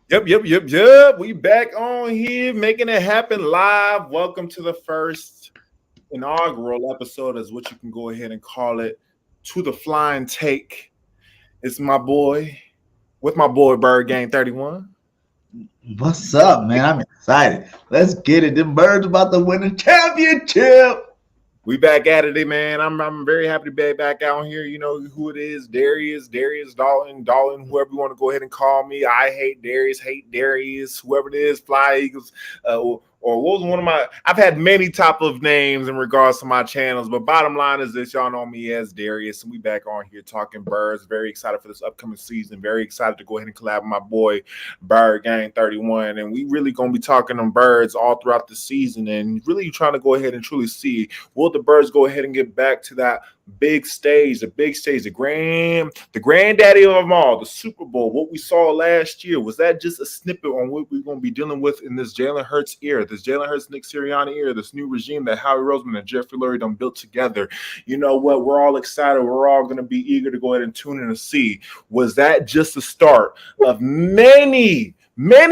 Yep. We back on here, making it happen live. Welcome to the first inaugural episode, is what you can go ahead and call it, to the flying take. It's my boy, with my boy Bird Gang 31. What's up, man? I'm excited. Let's get it. Them birds about to win the championship. We back at it, man. I'm very happy to be back out here. You know who it is: Darius, Dalton, whoever you want to go ahead and call me. I hate Darius, whoever it is, Fly Eagles, or what was one of my? I've had many type of names in regards to my channels, but bottom line is this: y'all know me as Darius, and we back on here talking birds. Very excited for this upcoming season. Very excited to go ahead and collab with my boy Bird Gang 31, and we really gonna be talking on birds all throughout the season, and really trying to go ahead and truly see, will the birds go ahead and get back to that big stage, the granddaddy of them all, the Super Bowl. What we saw last year, was that just a snippet on what we're going to be dealing with in this Jalen Hurts era, this Jalen Hurts, Nick Sirianni era, this new regime that Howie Roseman and Jeffrey Lurie done built together? You know what? We're all excited. We're all going to be eager to go ahead and tune in to see, was that just the start of many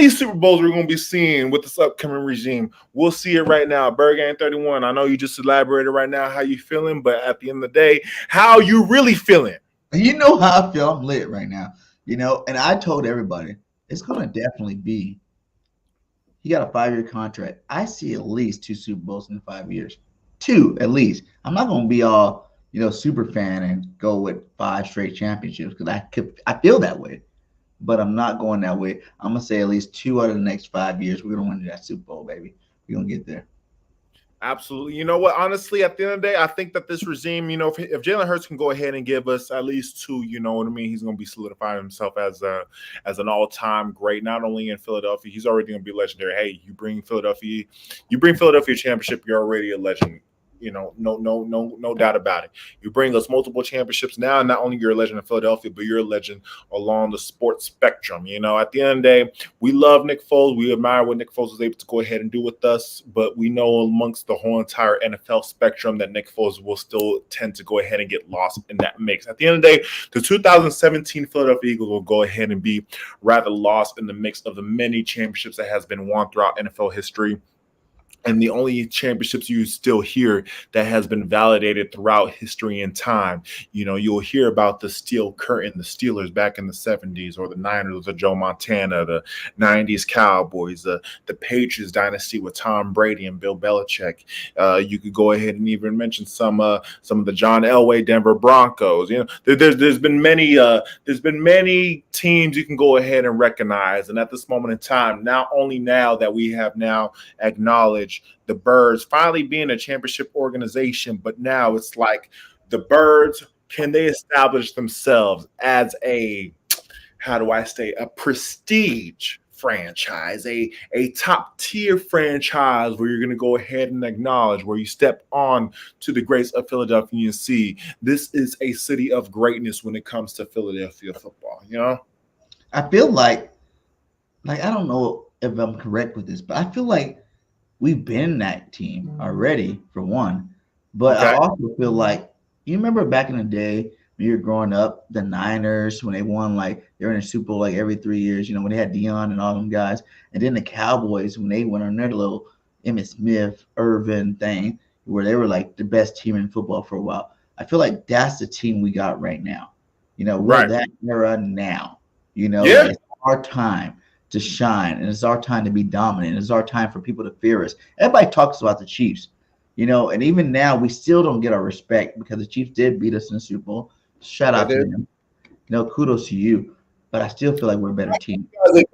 Super Bowls we're going to be seeing with this upcoming regime? We'll see it right now. BIRDGANG 31, I know you just elaborated right now how you feeling, but at the end of the day, how you really feeling? You know how I feel. I'm lit right now. And I told everybody it's going to definitely be. He got a 5-year contract. I see at least 2 Super Bowls in 5 years. 2 at least. I'm not going to be all super fan and go with 5 straight championships because I feel that way. But I'm not going that way. I'm going to say at least 2 out of the next 5 years, we're going to win that Super Bowl, baby. We're going to get there. Absolutely. You know what? Honestly, at the end of the day, I think that this regime, if Jalen Hurts can go ahead and give us at least 2, you know what I mean, he's going to be solidifying himself as an all-time great, not only in Philadelphia, he's already going to be legendary. Hey, you bring Philadelphia championship, you're already a legend. No doubt about it. You bring us multiple championships now. Not only you're a legend in Philadelphia, but you're a legend along the sports spectrum. At the end of the day, we love Nick Foles. We admire what Nick Foles was able to go ahead and do with us. But we know amongst the whole entire NFL spectrum that Nick Foles will still tend to go ahead and get lost in that mix. At the end of the day, the 2017 Philadelphia Eagles will go ahead and be rather lost in the mix of the many championships that has been won throughout NFL history. And the only championships you still hear that has been validated throughout history and time, you'll hear about the Steel Curtain, the Steelers back in the 70s, or the Niners, the Joe Montana, the 90s Cowboys, the Patriots dynasty with Tom Brady and Bill Belichick. You could go ahead and even mention some of the John Elway Denver Broncos. There's been many teams you can go ahead and recognize. And at this moment in time, not only now that we have now acknowledged the Birds finally being a championship organization, but now it's like the Birds, can they establish themselves as a prestige franchise, a top tier franchise where you're going to go ahead and acknowledge, where you step on to the grace of Philadelphia and see this is a city of greatness when it comes to Philadelphia football. I feel like I don't know if I'm correct with this, but I feel like we've been that team already, for one. But okay. I also feel like, you remember back in the day when you were growing up, the Niners, when they won, they were in a Super Bowl every 3 years, when they had Dion and all them guys. And then the Cowboys, when they went on their little Emmitt Smith, Irvin thing, where they were the best team in football for a while. I feel like that's the team we got right now. We're right. That era now. It's our time to shine, and it's our time to be dominant. It's our time for people to fear us. Everybody talks about the Chiefs, and even now we still don't get our respect because the Chiefs did beat us in the Super Bowl. Shout out to them. Kudos to you. But I still feel like we're a better team.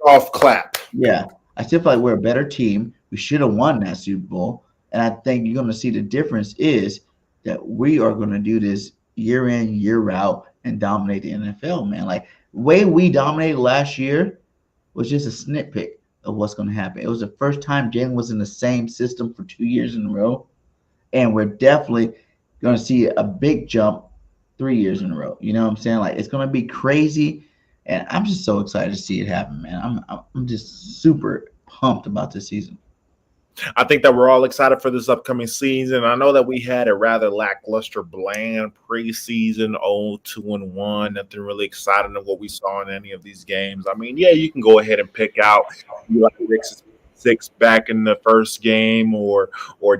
Off clap. Yeah, I still feel like we're a better team. We should have won that Super Bowl, and I think you're going to see the difference is that we are going to do this year in, year out, and dominate the NFL, man. The way we dominated last year was just a snippet of what's going to happen. It was the first time Jalen was in the same system for 2 years in a row, and we're definitely going to see a big jump 3 years in a row. You know what I'm saying? It's going to be crazy, and I'm just so excited to see it happen, man. I'm just super pumped about this season. I think that we're all excited for this upcoming season. I know that we had a rather lackluster, bland preseason, 0-2-1. Nothing really exciting in what we saw in any of these games. I mean, yeah, you can go ahead and pick out like Rick's six back in the first game, or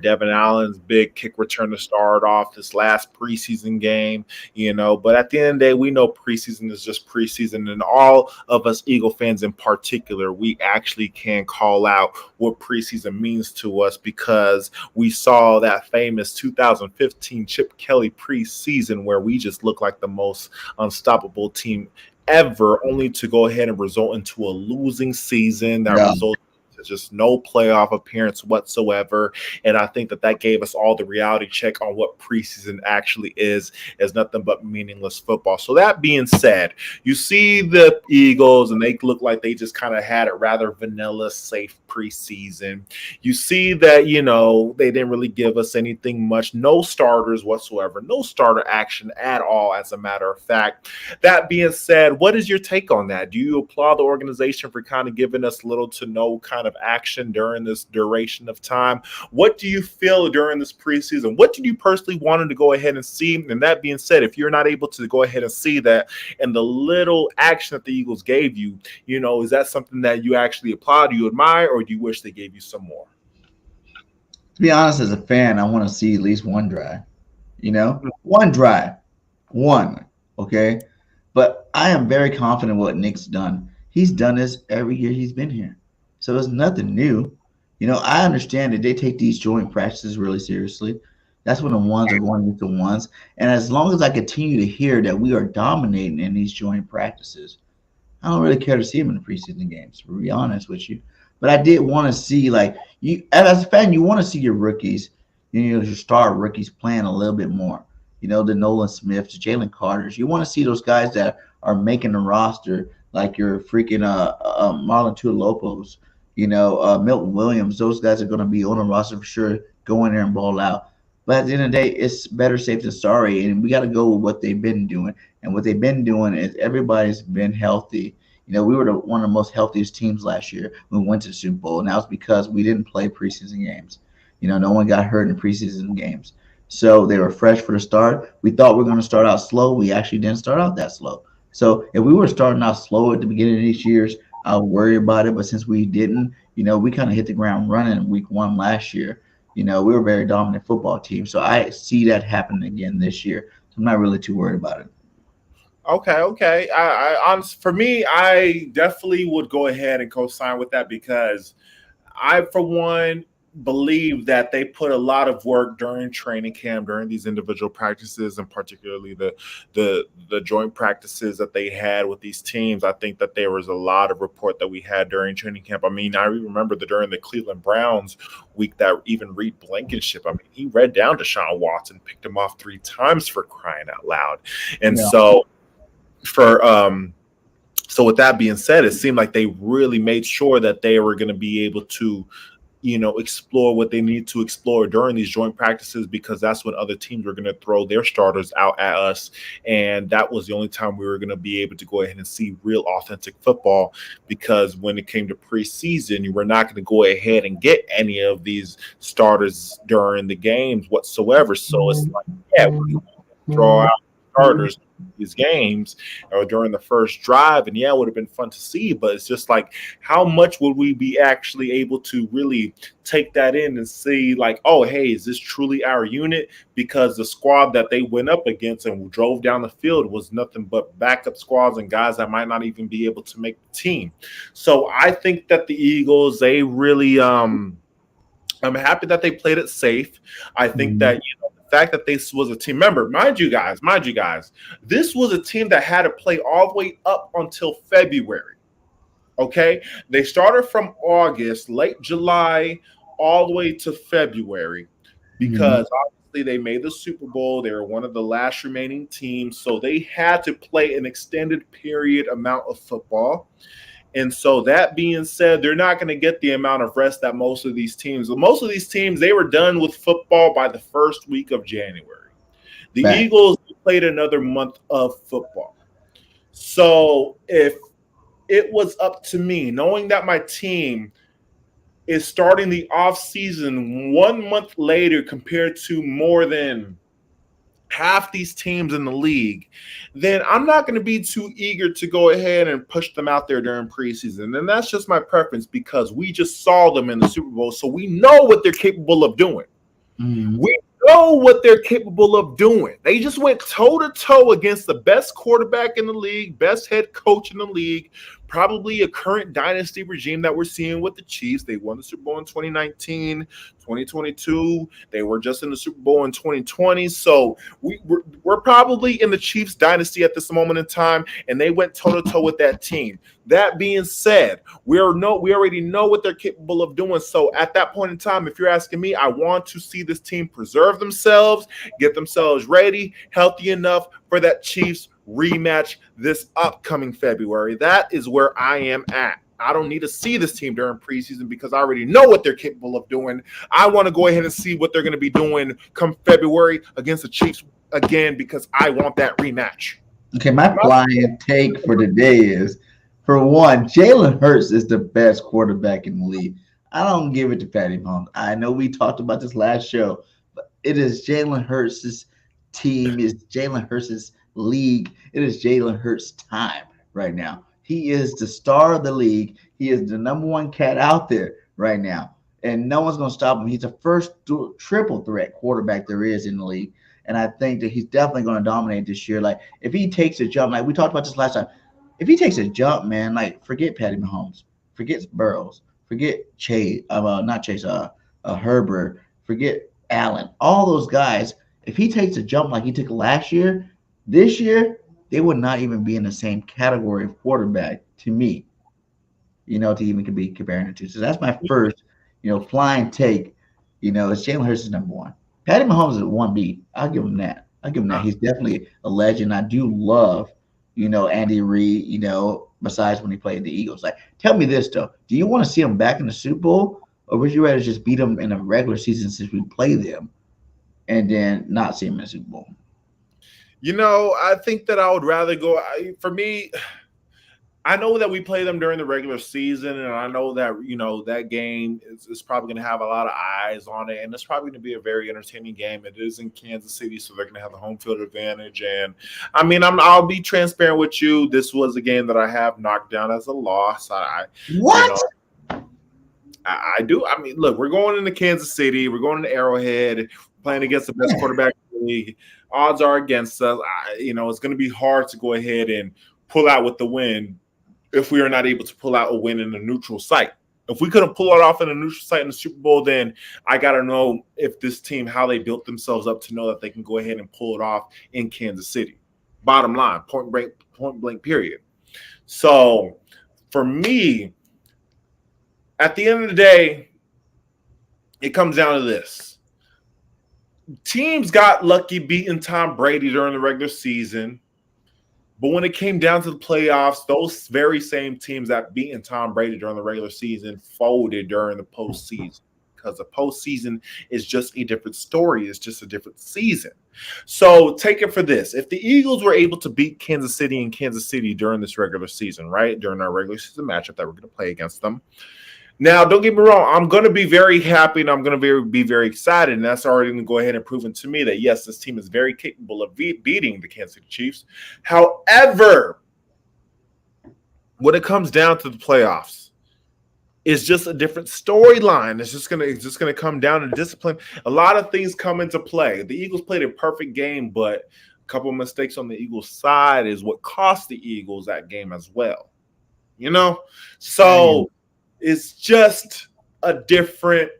Devin Allen's big kick return to start off this last preseason game, But at the end of the day, we know preseason is just preseason, and all of us Eagle fans in particular, we actually can call out what preseason means to us because we saw that famous 2015 Chip Kelly preseason where we just looked like the most unstoppable team ever, only to go ahead and result into a losing season that resulted just no playoff appearance whatsoever. And I think that gave us all the reality check on what preseason actually is nothing but meaningless football. So that being said, you see the Eagles and they look like they just kind of had a rather vanilla, safe preseason. You see that, they didn't really give us anything much, no starters whatsoever, no starter action at all, as a matter of fact. That being said, what is your take on that? Do you applaud the organization for kind of giving us little to no kind of action during this duration of time? What do you feel during this preseason? What did you personally wanted to go ahead and see? And that being said, if you're not able to go ahead and see that and the little action that the Eagles gave you, is that something that you actually applaud, you admire, or do you wish they gave you some more? To be honest, as a fan, I want to see at least one drive. One drive. One. Okay. But I am very confident what Nick's done. He's done this every year he's been here. So it's nothing new. I understand that they take these joint practices really seriously. That's when the ones are going with the ones. And as long as I continue to hear that we are dominating in these joint practices, I don't really care to see them in the preseason games, to be honest with you. But I did want to see, you as a fan, you want to see your rookies, your star rookies playing a little bit more. The Nolan Smiths, Jalen Carters. You want to see those guys that are making the roster, like your freaking Marlon Tuilopos, Milton Williams. Those guys are going to be on the roster for sure. Go in there and ball out. But at the end of the day, it's better safe than sorry, and we got to go with what they've been doing. And what they've been doing is everybody's been healthy. We were one of the most healthiest teams last year when we went to the Super Bowl, and that was because we didn't play preseason games. No one got hurt in preseason games. So they were fresh for the start. We thought we were going to start out slow. We actually didn't start out that slow. So if we were starting out slow at the beginning of these years, I would worry about it. But since we didn't, we kind of hit the ground running in week one last year. We were a very dominant football team. So I see that happening again this year. So I'm not really too worried about it. Okay. For me, I definitely would go ahead and co-sign with that because I, for one, believe that they put a lot of work during training camp, during these individual practices, and particularly the joint practices that they had with these teams. I think that there was a lot of report that we had during training camp. I mean, I remember that during the Cleveland Browns week that even Reed Blankenship, he read down Deshaun Watson, picked him off 3 times for crying out loud. And so so with that being said, it seemed like they really made sure that they were going to be able to explore what they need to explore during these joint practices, because that's when other teams were going to throw their starters out at us. And that was the only time we were going to be able to go ahead and see real authentic football, because when it came to preseason, you were not going to go ahead and get any of these starters during the games whatsoever. So it's like, yeah, we throw out starters these games or during the first drive, and it would have been fun to see, but it's just like, how much would we be actually able to really take that in and see, like, oh, hey, is this truly our unit? Because the squad that they went up against and drove down the field was nothing but backup squads and guys that might not even be able to make the team. So I think that the Eagles, they really I'm happy that they played it safe. I think that fact that this was a team, remember, mind you guys, this was a team that had to play all the way up until February. Okay, they started from August, late July, all the way to February, because obviously they made the Super Bowl. They were one of the last remaining teams, so they had to play an extended period amount of football. And so that being said, they're not going to get the amount of rest that most of these teams, they were done with football by the first week of January. The Eagles played another month of football. So if it was up to me, knowing that my team is starting the offseason 1 month later compared to more than half these teams in the league, then I'm not going to be too eager to go ahead and push them out there during preseason. And that's just my preference because we just saw them in the Super Bowl, so we know what they're capable of doing. We know what they're capable of doing. They just went toe-to-toe against the best quarterback in the league, best head coach in the league, probably a current dynasty regime that we're seeing with the Chiefs. They won the Super Bowl in 2019, 2022. They were just in the Super Bowl in 2020. So we're probably in the Chiefs dynasty at this moment in time, and they went toe-to-toe with that team. That being said, we already know what they're capable of doing. So at that point in time, if you're asking me, I want to see this team preserve themselves, get themselves ready, healthy enough for that Chiefs rematch this upcoming February. That is where I am at. I don't need to see this team during preseason because I already know what they're capable of doing. I want to go ahead and see what they're going to be doing come February against the Chiefs again because I want that rematch. Okay, my flying take for today is, for one, Jalen Hurts is the best quarterback in the league. I don't give it to Patty Mahomes. I know we talked about this last show, but it is Jalen Hurts' team. It's Jalen Hurts' league. It is Jalen Hurts' time right now. He is the star of the league. He is the number one cat out there right now, and no one's going to stop him. He's the first triple threat quarterback there is in the league, and I think that he's definitely going to dominate this year. Like, if he takes a jump, like we talked about this last time, if he takes a jump, man, like, forget Patty Mahomes, forget Burrows, forget Herbert, forget Allen, all those guys. If he takes a jump like he took last year, this year, they would not even be in the same category of quarterback to me, to even be comparing the two. So that's my first, flying take. It's Jalen Hurts is number one. Patty Mahomes is 1B. I'll give him that. He's definitely a legend. I do love, Andy Reid, besides when he played the Eagles. Like, tell me this, though. Do you want to see him back in the Super Bowl, or would you rather just beat them in a regular season since we play them and then not see him in the Super Bowl? I think that I would rather go – for me, I know that we play them during the regular season, and I know that, that game is probably going to have a lot of eyes on it, and it's probably going to be a very entertaining game. It is in Kansas City, so they're going to have the home field advantage. And, I'll be transparent with you. This was a game that I have knocked down as a loss. What? I do. Look, we're going into Kansas City. We're going to Arrowhead, playing against the best quarterback in the league. Odds are against us. It's going to be hard to go ahead and pull out with the win if we are not able to pull out a win in a neutral site. If we couldn't pull it off in a neutral site in the Super Bowl, then I got to know if this team, how they built themselves up to know that they can go ahead and pull it off in Kansas City. Bottom line, point blank, period. So for me, at the end of the day, it comes down to this. Teams got lucky beating Tom Brady during the regular season, but when it came down to the playoffs, those very same teams that beaten Tom Brady during the regular season folded during the postseason because the postseason is just a different story. It's just a different season. So take it for this. If the Eagles were able to beat Kansas City in Kansas City during this regular season, right, during our regular season matchup that we're going to play against them, now, don't get me wrong, I'm going to be very happy and I'm going to be very excited, and that's already going to go ahead and prove to me that, yes, this team is very capable of beating the Kansas City Chiefs. However, when it comes down to the playoffs, it's just a different storyline. It's just going to come down to discipline. A lot of things come into play. The Eagles played a perfect game, but a couple of mistakes on the Eagles' side is what cost the Eagles that game as well. So it's just a different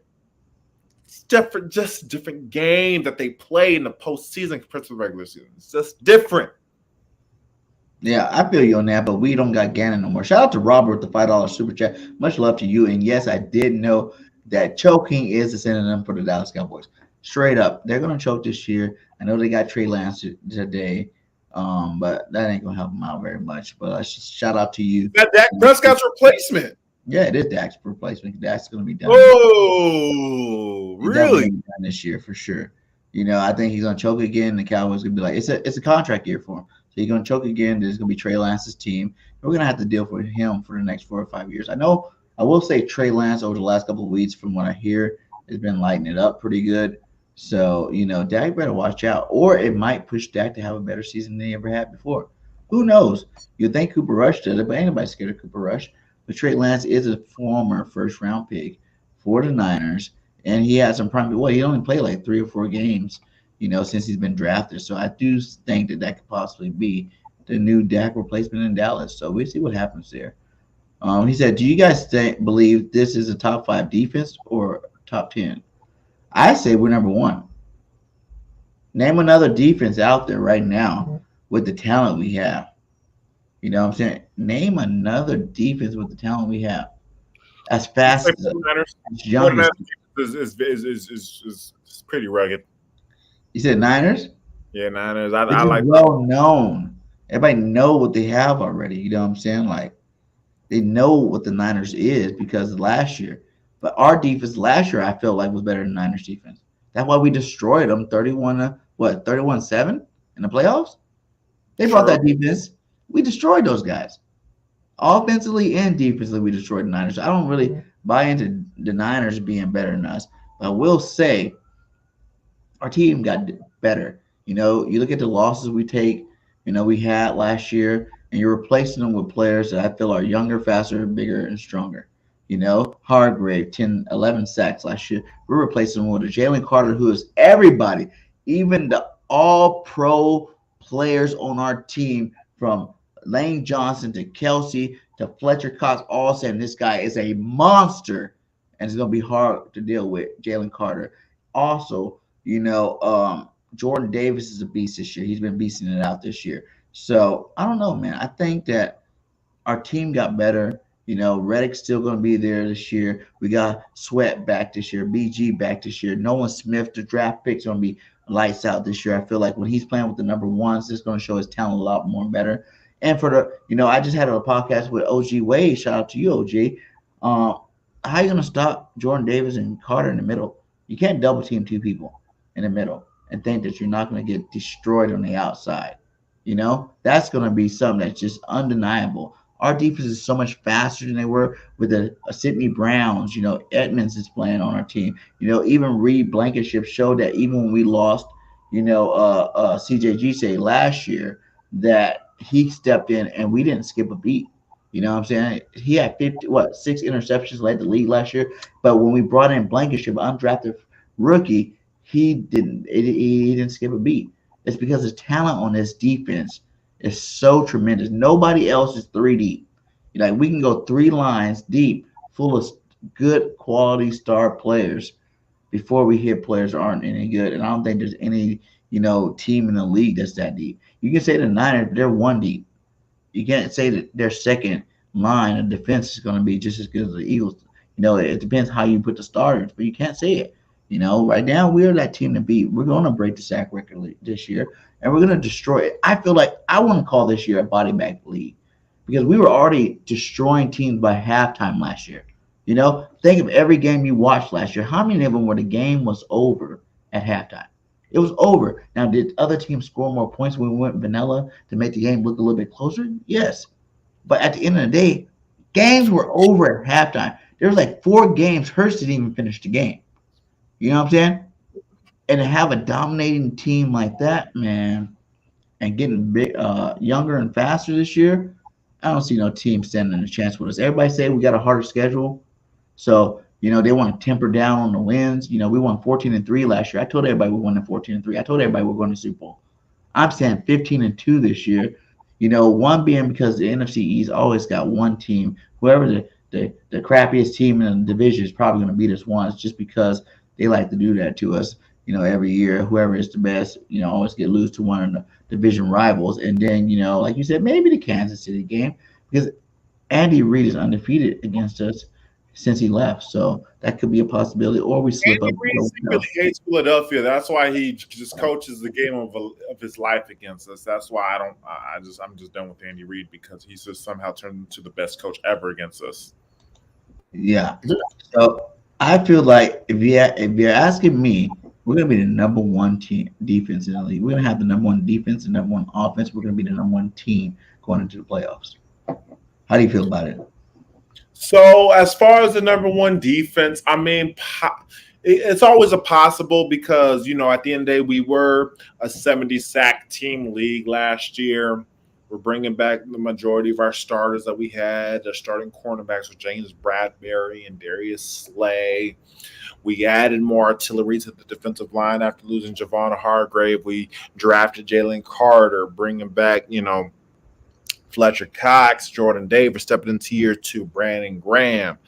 game that they play in the postseason compared to the regular season. It's just different. Yeah, I feel you on that, but we don't got Gannon no more. Shout out to Robert with the $5 super chat. Much love to you. And yes, I did know that choking is a synonym for the Dallas Cowboys. Straight up, they're going to choke this year. I know they got Trey Lance today, but that ain't going to help them out very much. But let's just shout out to you. That Dak Prescott's replacement. Yeah, it is Dak's replacement. Dak's going to be done. Oh, really? Done this year for sure. I think he's going to choke again. The Cowboys going to be like, it's a contract year for him. So he's going to choke again. There's going to be Trey Lance's team. We're going to have to deal with him for the next 4 or 5 years. I know I will say Trey Lance over the last couple of weeks, from what I hear, has been lighting it up pretty good. So, Dak better watch out, or it might push Dak to have a better season than he ever had before. Who knows? You think Cooper Rush does it, but ain't nobody scared of Cooper Rush. But Trey Lance is a former first round pick for the Niners, and he had some prime. Well, he only played like 3 or 4 games, since he's been drafted. So I do think that could possibly be the new Dak replacement in Dallas. So we'll see what happens there. He said, "Do you guys believe this is a top 5 defense or top 10?" I say we're number 1. Name another defense out there right now with the talent we have. You know what I'm saying? Name another defense with the talent we have. As fast as young as is pretty rugged. You said Niners? Yeah, Niners. I like well known. Everybody know what they have already. You know what I'm saying? Like, they know what the Niners is because of last year. But our defense last year, I felt like, was better than Niners defense. That's why we destroyed them 31-7 in the playoffs? They brought that defense. We destroyed those guys. Offensively and defensively, we destroyed the Niners. I don't really buy into the Niners being better than us. But I will say our team got better. You look at the losses we take, we had last year, and you're replacing them with players that I feel are younger, faster, bigger, and stronger. Hargrave, 10, 11 sacks last year. We're replacing them with a Jalen Carter, who is everybody, even the all-pro players on our team, from Lane Johnson to Kelsey to Fletcher Cox, all saying this guy is a monster, and it's going to be hard to deal with. Jalen Carter. Also, Jordan Davis is a beast this year. He's been beasting it out this year. So I don't know, man. I think that our team got better. Reddick's still going to be there this year. We got Sweat back this year, BG back this year. Nolan Smith, the draft pick's going to be lights out this year. I feel like when he's playing with the number ones, it's going to show his talent a lot more better. And for the, I just had a podcast with OG Wade. Shout out to you, OG. How are you going to stop Jordan Davis and Carter in the middle? You can't double team 2 people in the middle and think that you're not going to get destroyed on the outside. That's going to be something that's just undeniable. Our defense is so much faster than they were with a Sidney Browns. Edmonds is playing on our team. Even Reed Blankenship showed that even when we lost, CJ Gise last year, that he stepped in and we didn't skip a beat. You know what I'm saying? He had 6 interceptions, led the league last year. But when we brought in Blankenship, undrafted rookie, he didn't skip a beat. It's because the talent on this defense is so tremendous. Nobody else is 3 deep. We can go 3 lines deep, full of good quality star players before we hit players that aren't any good. And I don't think there's any, team in the league that's that deep. You can say the Niners, they're 1 deep. You can't say that their second line of defense is going to be just as good as the Eagles. It depends how you put the starters, but you can't say it. Right now we're that team to beat. We're going to break the sack record this year, and we're going to destroy it. I feel like I want to call this year a body bag league because we were already destroying teams by halftime last year. Think of every game you watched last year. How many of them where the game was over at halftime? It was over. Now, did other teams score more points when we went vanilla to make the game look a little bit closer? Yes. But at the end of the day, games were over at halftime. There was like 4 games Hurts didn't even finish the game. You know what I'm saying? And to have a dominating team like that, man, and getting big, younger and faster this year, I don't see no team standing a chance with us. Everybody say we got a harder schedule. So, they want to temper down on the wins. We won 14-3 last year. I told everybody we won 14-3. I told everybody we're going to Super Bowl. I'm saying 15-2 this year. One being because the NFC East always got one team. Whoever the crappiest team in the division is probably going to beat us once, just because they like to do that to us. Every year, whoever is the best, always lose to one of the division rivals. And then, like you said, maybe the Kansas City game, because Andy Reid is undefeated against us since he left. So that could be a possibility. Or we slip Andy up. Reid really hates Philadelphia. That's why he just coaches the game of his life against us. That's why I'm just done with Andy Reid, because he's just somehow turned into the best coach ever against us. Yeah. So I feel like if you're asking me, we're going to be the number 1 team defense in the league. We're going to have the number 1 defense and number 1 offense. We're going to be the number 1 team going into the playoffs. How do you feel about it? So as far as the number one defense, I mean, it's always a possible because, at the end of the day, we were a 70 sack team league last year. We're bringing back the majority of our starters that we had. The starting cornerbacks were James Bradbury and Darius Slay. We added more artillery to the defensive line after losing Javon Hargrave. We drafted Jalen Carter, bringing back, Fletcher Cox, Jordan Davis stepping into year two, Brandon Graham,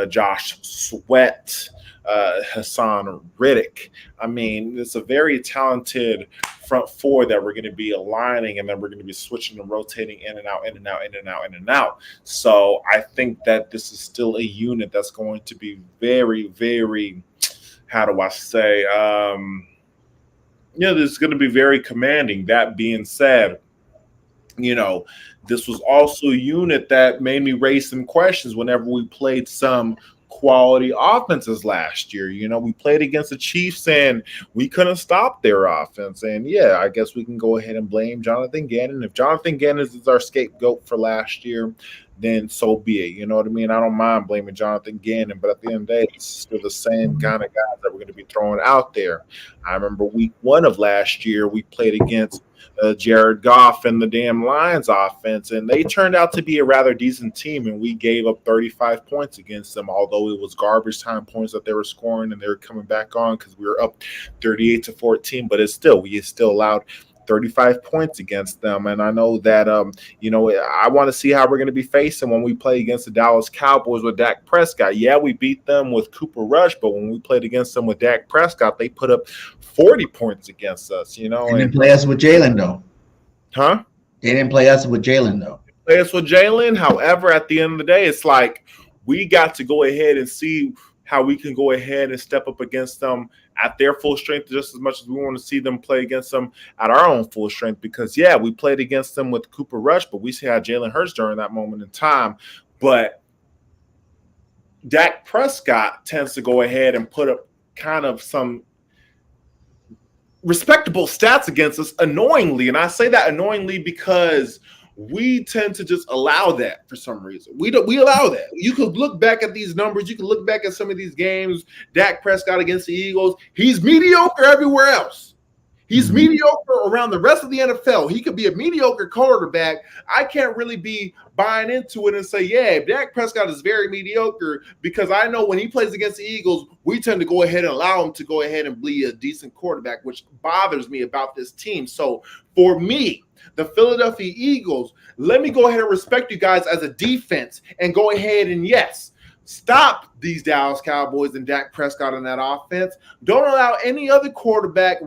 Josh Sweat, Hassan Riddick. I mean, it's a very talented front four that we're going to be aligning, and then we're going to be switching and rotating in and out, in and out, in and out, in and out. So I think that this is still a unit that's going to be very, very, how do I say, this is going to be very commanding. That being said, this was also a unit that made me raise some questions whenever we played some quality offenses last year. We played against the Chiefs and we couldn't stop their offense. And yeah, I guess we can go ahead and blame Jonathan Gannon. If Jonathan Gannon is our scapegoat for last year, then so be it. You know what I mean? I don't mind blaming Jonathan Gannon, but at the end of the day, it's still the same kind of guys that we're going to be throwing out there. I remember week 1 of last year, we played against Jared Goff and the damn Lions offense, and they turned out to be a rather decent team, and we gave up 35 points against them, although it was garbage time points that they were scoring, and they were coming back on because we were up 38-14, but we still allowed 35 points against them. And I know that, I want to see how we're going to be facing when we play against the Dallas Cowboys with Dak Prescott. Yeah, we beat them with Cooper Rush, but when we played against them with Dak Prescott, they put up 40 points against us, They didn't play us with Jalen, though. Huh? They didn't play us with Jalen, though. Play us with Jalen. However, at the end of the day, it's like we got to go ahead and see how we can go ahead and step up against them at their full strength just as much as we want to see them play against them at our own full strength. Because, yeah, we played against them with Cooper Rush, but we see how Jalen Hurts during that moment in time. But Dak Prescott tends to go ahead and put up kind of some respectable stats against us annoyingly. And I say that annoyingly because we tend to just allow that for some reason. We allow that. You could look back at these numbers. You can look back at some of these games. Dak Prescott against the Eagles. He's mediocre everywhere else. He's mediocre around the rest of the NFL. He could be a mediocre quarterback. I can't really be buying into it and say, yeah, Dak Prescott is very mediocre, because I know when he plays against the Eagles, we tend to go ahead and allow him to go ahead and be a decent quarterback, which bothers me about this team. So for me, the Philadelphia Eagles, let me go ahead and respect you guys as a defense and go ahead and, yes, stop these Dallas Cowboys and Dak Prescott in that offense. Don't allow any other quarterback,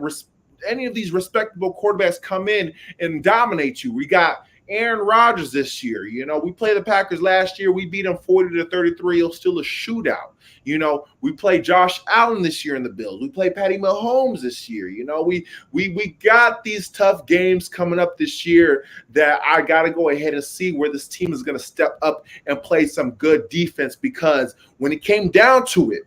any of these respectable quarterbacks come in and dominate you. We got Aaron Rodgers this year. We played the Packers last year. We beat them 40-33. It was still a shootout. We played Josh Allen this year in the Bills. We played Patty Mahomes this year. We got these tough games coming up this year that I got to go ahead and see where this team is going to step up and play some good defense, because when it came down to it,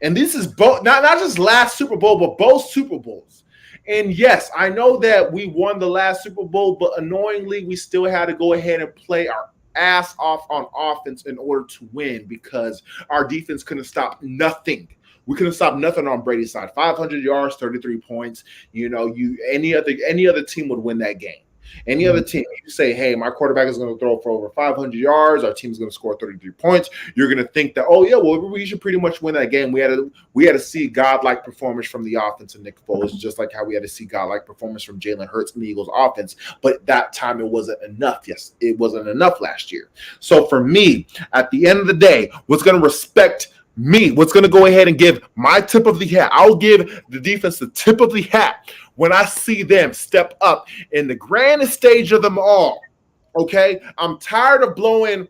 and this is both not just last Super Bowl, but both Super Bowls. And yes, I know that we won the last Super Bowl, but annoyingly, we still had to go ahead and play our ass off on offense in order to win, because our defense couldn't stop nothing. We couldn't stop nothing on Brady's side. 500 yards, 33 points. Any other team would win that game. Any other team, you say, hey, my quarterback is going to throw for over 500 yards. Our team is going to score 33 points. You're going to think that, oh, yeah, well, we should pretty much win that game. We had to see godlike performance from the offense of Nick Foles, just like how we had to see godlike performance from Jalen Hurts and the Eagles offense. But that time it wasn't enough. Yes, it wasn't enough last year. So for me, at the end of the day, what's going to respect me, what's going to go ahead and give my tip of the hat, I'll give the defense the tip of the hat when I see them step up in the grandest stage of them all. Okay? I'm tired of blowing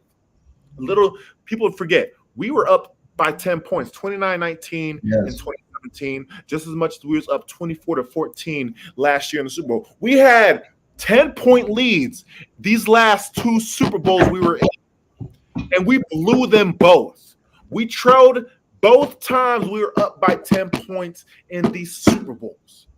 little – people forget. We were up by 10 points, 29-19 in 2017, just as much as we was up 24-14 last year in the Super Bowl. We had 10-point leads these last 2 Super Bowls we were in, and we blew them both. We trailed both times we were up by 10 points in these Super Bowls.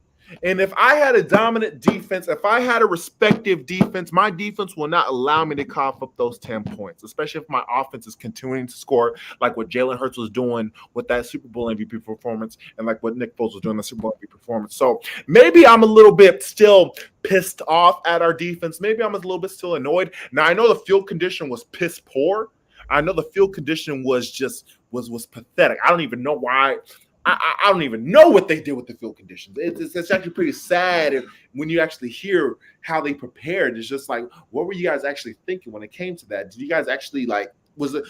And if I had a dominant defense, if I had a respective defense, my defense will not allow me to cough up those 10 points, especially if my offense is continuing to score like what Jalen Hurts was doing with that Super Bowl MVP performance and like what Nick Foles was doing in the Super Bowl MVP performance. So maybe I'm a little bit still pissed off at our defense. Maybe I'm a little bit still annoyed. Now, I know the field condition was piss poor. I know the field condition was just was pathetic. I don't even know why. I don't even know what they did with the field conditions. It's actually pretty sad when you actually hear how they prepared. It's just like, what were you guys actually thinking when it came to that? Did you guys actually was it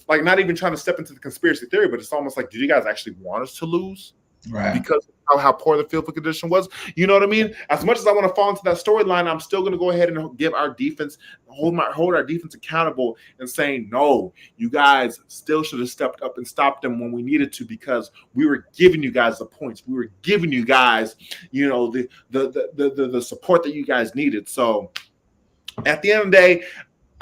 like, not even trying to step into the conspiracy theory, but it's almost like, did you guys actually want us to lose? Right. Because of how poor the field condition was. You know what I mean? As much as I want to fall into that storyline, I'm still going to go ahead and give our defense, hold our defense accountable and saying, no, you guys still should have stepped up and stopped them when we needed to, because we were giving you guys the points. We were giving you guys, the support that you guys needed. So at the end of the day,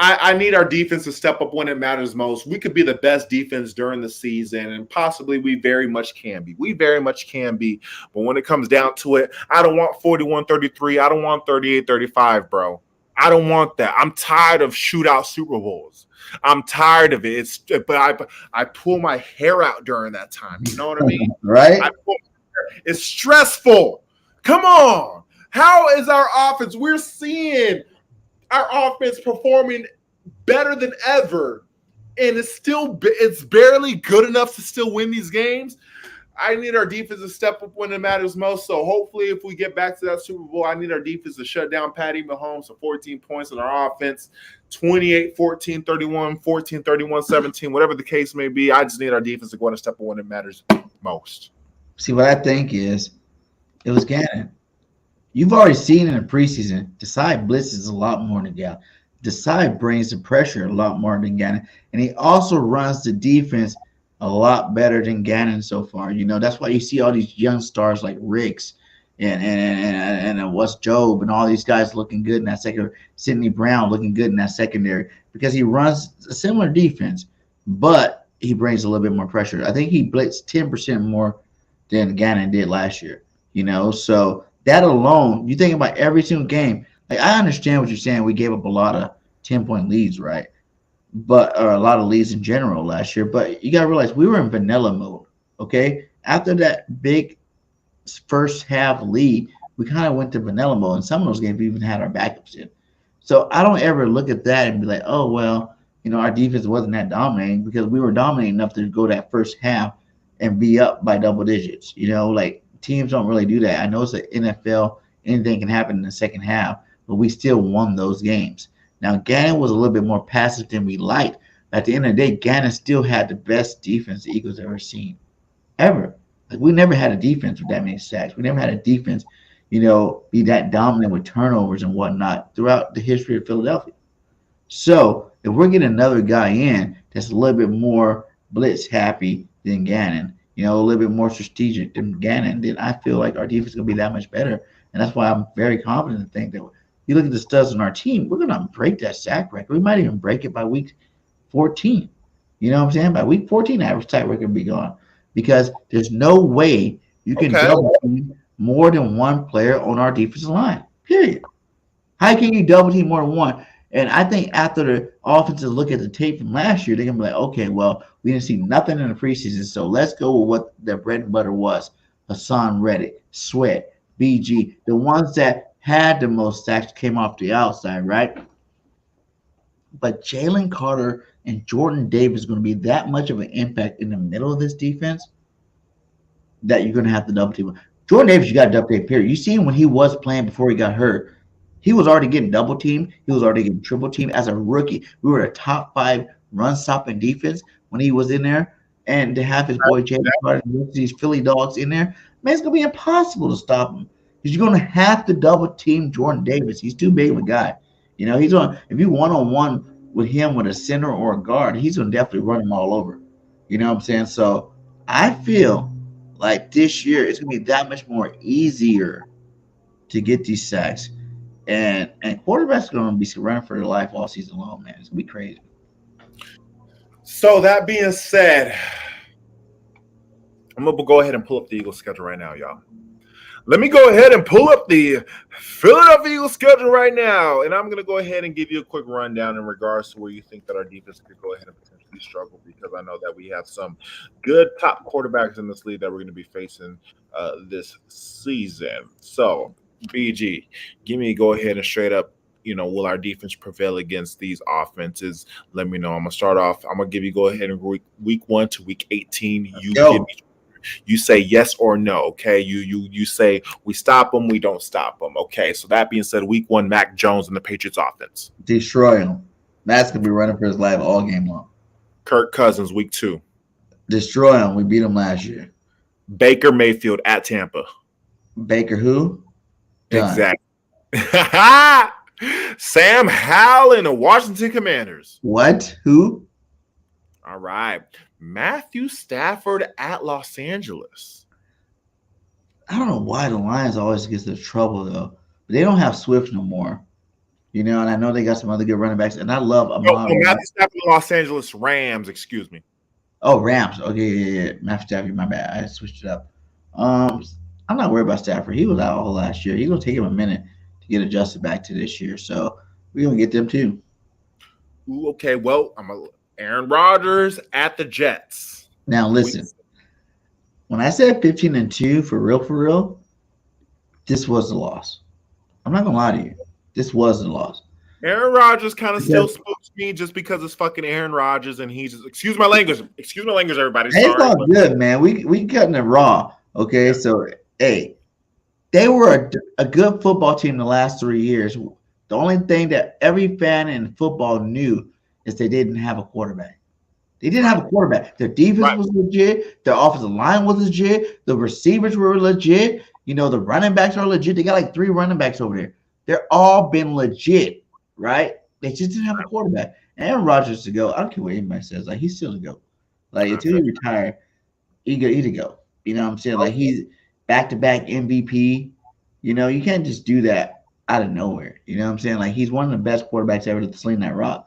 I need our defense to step up when it matters most. We could be the best defense during the season, and possibly we very much can be. We very much can be. But when it comes down to it, I don't want 41-33. I don't want 38-35, bro. I don't want that. I'm tired of shootout Super Bowls. I'm tired of it. But I pull my hair out during that time. You know what I mean? Right? It's stressful. Come on. How is our offense? We're seeing our offense performing better than ever, and it's barely good enough to still win these games. I need our defense to step up when it matters most. So hopefully, if we get back to that Super Bowl, I need our defense to shut down Patty Mahomes for 14 points in our offense, 28, 14, 31, 14, 31, 17, whatever the case may be. I just need our defense to go and step up when it matters most. See, what I think is, it was Gannon. You've already seen in the preseason, Desai blitzes a lot more than Gannon. Desai brings the pressure a lot more than Gannon. And he also runs the defense a lot better than Gannon so far. That's why you see all these young stars like Ricks and what's Job and all these guys looking good in that secondary. Sidney Brown looking good in that secondary, because he runs a similar defense, but he brings a little bit more pressure. I think he blitzed 10% more than Gannon did last year. So that alone, you think about every single game. Like, I understand what you're saying. We gave up a lot of 10-point leads, right? Or a lot of leads in general last year. But you got to realize we were in vanilla mode, okay? After that big first half lead, we kind of went to vanilla mode. And some of those games we even had our backups in. So I don't ever look at that and be like, oh, well, our defense wasn't that dominating, because we were dominating enough to go that first half and be up by double digits. Teams don't really do that. I know it's the NFL. Anything can happen in the second half, but we still won those games. Now, Gannon was a little bit more passive than we liked. At the end of the day, Gannon still had the best defense the Eagles ever seen, ever. Like, we never had a defense with that many sacks. We never had a defense, be that dominant with turnovers and whatnot throughout the history of Philadelphia. So if we're getting another guy in that's a little bit more blitz happy than Gannon, a little bit more strategic than Gannon, then I feel like our defense is going to be that much better. And that's why I'm very confident to think that you look at the studs on our team, we're going to break that sack record. We might even break it by week 14. You know what I'm saying? By week 14, average sack record will be gone, because there's no way you can double team more than one player on our defensive line, period. How can you double team more than one? And I think after the offenses look at the tape from last year, they're going to be like, okay, well, we didn't see nothing in the preseason, so let's go with what their bread and butter was. Hassan Reddick, Sweat, BG, the ones that had the most sacks came off the outside, right? But Jalen Carter and Jordan Davis are going to be that much of an impact in the middle of this defense that you're going to have to double team. Jordan Davis, you got to double team, period. You see him when he was playing before he got hurt. He was already getting double teamed. He was already getting triple teamed as a rookie. We were a top 5 run stopping defense when he was in there. And to have his boy Jalen Carter and these Philly dogs in there, man, it's going to be impossible to stop him. Because you're going to have to double team Jordan Davis. He's too big of a guy. He's on. If you one-on-one with him with a center or a guard, he's going to definitely run him all over. You know what I'm saying? So I feel like this year it's going to be that much more easier to get these sacks. And quarterbacks are going to be running for their life all season long, man. It's going to be crazy. So that being said, I'm going to go ahead and pull up the Eagles schedule right now, y'all. Let me go ahead and pull up the Philadelphia Eagles schedule right now, and I'm going to go ahead and give you a quick rundown in regards to where you think that our defense could go ahead and potentially struggle, because I know that we have some good top quarterbacks in this league that we're going to be facing this season. So, BG, give me go ahead and straight up, will our defense prevail against these offenses? Let me know. I'm going to start off. I'm going to give you go ahead and week 1 to week 18. You say yes or no, okay? You say we stop them, we don't stop them, okay? So that being said, week 1, Mac Jones and the Patriots offense. Destroy him. Matt's going to be running for his life all game long. Kirk Cousins, week 2. Destroy him. We beat him last year. Baker Mayfield at Tampa. Baker who? Done. Exactly. Sam Howell and the Washington Commanders. What? Who? All right. Matthew Stafford at Los Angeles. I don't know why the Lions always get the trouble, though. But they don't have Swift no more. And I know they got some other good running backs. And I love Amon. Matthew Stafford, Los Angeles Rams, excuse me. Oh, Rams. Okay, yeah. Matthew Stafford, my bad. I switched it up. I'm not worried about Stafford. He was out all last year. He's going to take him a minute to get adjusted back to this year. So we're going to get them, too. Ooh, okay, well, Aaron Rodgers at the Jets. Now, listen. When I said 15-2 for real, this was the loss. I'm not going to lie to you. This was the loss. Aaron Rodgers kind of still spooks me just because it's fucking Aaron Rodgers and he's just, excuse my language, everybody. Sorry, it's all good, man. We cutting it raw. Okay, yeah. So, hey, they were a good football team the last 3 years. The only thing that every fan in football knew is they didn't have a quarterback. They didn't have a quarterback. Their defense was legit. Their offensive line was legit. The receivers were legit. The running backs are legit. They got like 3 running backs over there. They're all been legit, right? They just didn't have a quarterback. Aaron Rodgers to go. I don't care what anybody says. Like, he's still to go. Like, until he retire, he to go. You know what I'm saying? Like, he's back-to-back MVP. You can't just do that out of nowhere. You know what I'm saying? Like, he's one of the best quarterbacks ever to sling that rock.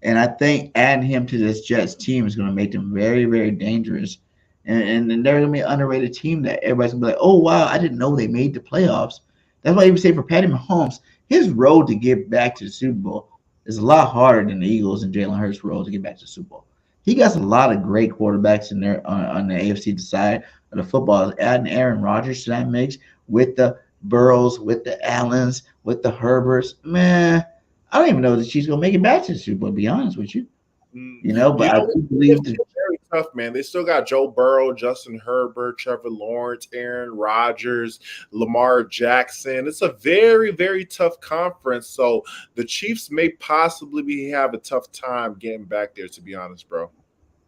And I think adding him to this Jets team is going to make them very, very dangerous. And they're going to be an underrated team that everybody's going to be like, oh, wow, I didn't know they made the playoffs. That's why I even say for Patty Mahomes, his road to get back to the Super Bowl is a lot harder than the Eagles and Jalen Hurts' road to get back to the Super Bowl. He got a lot of great quarterbacks in there on the AFC side of the football. Adding Aaron Rodgers to that mix with the Burrows, with the Allens, with the Herberts, man, I don't even know that she's going to make it back to the Super Bowl, to be honest with you. But I do believe it's very tough, man. They still got Joe Burrow, Justin Herbert, Trevor Lawrence, Aaron Rodgers, Lamar Jackson. It's a very, very tough conference. So the Chiefs may possibly have a tough time getting back there, to be honest, bro.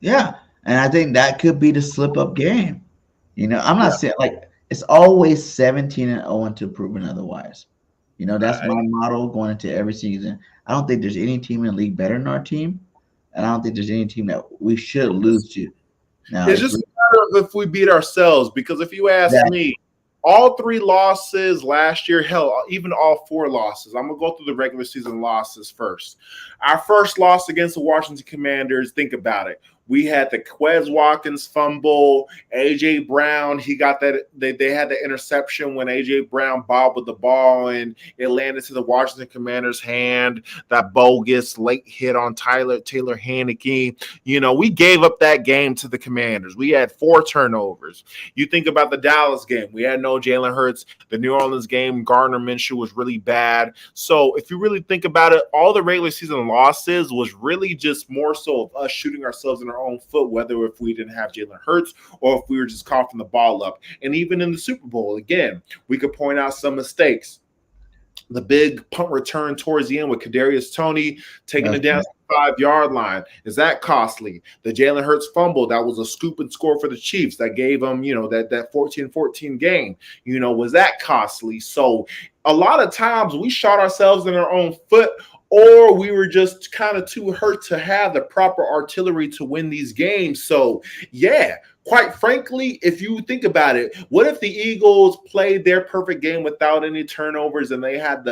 Yeah, and I think that could be the slip-up game. I'm not saying like it's always 17-0 until proven otherwise. That's my motto going into every season. I don't think there's any team in the league better than our team, and I don't think there's any team that we should lose to. Now, it's just a matter of if we beat ourselves, because if you ask me, all 3 losses last year, hell, even all 4 losses. I'm going to go through the regular season losses first. Our first loss against the Washington Commanders, think about it. We had the Quez Watkins fumble. A.J. Brown, he got that. They had the interception when A.J. Brown bobbled the ball and it landed to the Washington Commanders' hand. That bogus late hit on Taylor Heinicke. We gave up that game to the Commanders. We had 4 turnovers. You think about the Dallas game. We had no Jalen Hurts. The New Orleans game, Gardner Minshew was really bad. So if you really think about it, all the regular season losses was really just more so of us shooting ourselves in our own foot, whether if we didn't have Jalen Hurts or if we were just coughing the ball up. And even in the Super Bowl, again, we could point out some mistakes. The big punt return towards the end with Kadarius Toney taking it down to the 5-yard line. Is that costly? The Jalen Hurts fumble, that was a scoop and score for the Chiefs. That gave them, that 14-14 game. Was that costly? So a lot of times we shot ourselves in our own foot, or we were just kind of too hurt to have the proper artillery to win these games. So, yeah, quite frankly, if you think about it, what if the Eagles played their perfect game without any turnovers and they had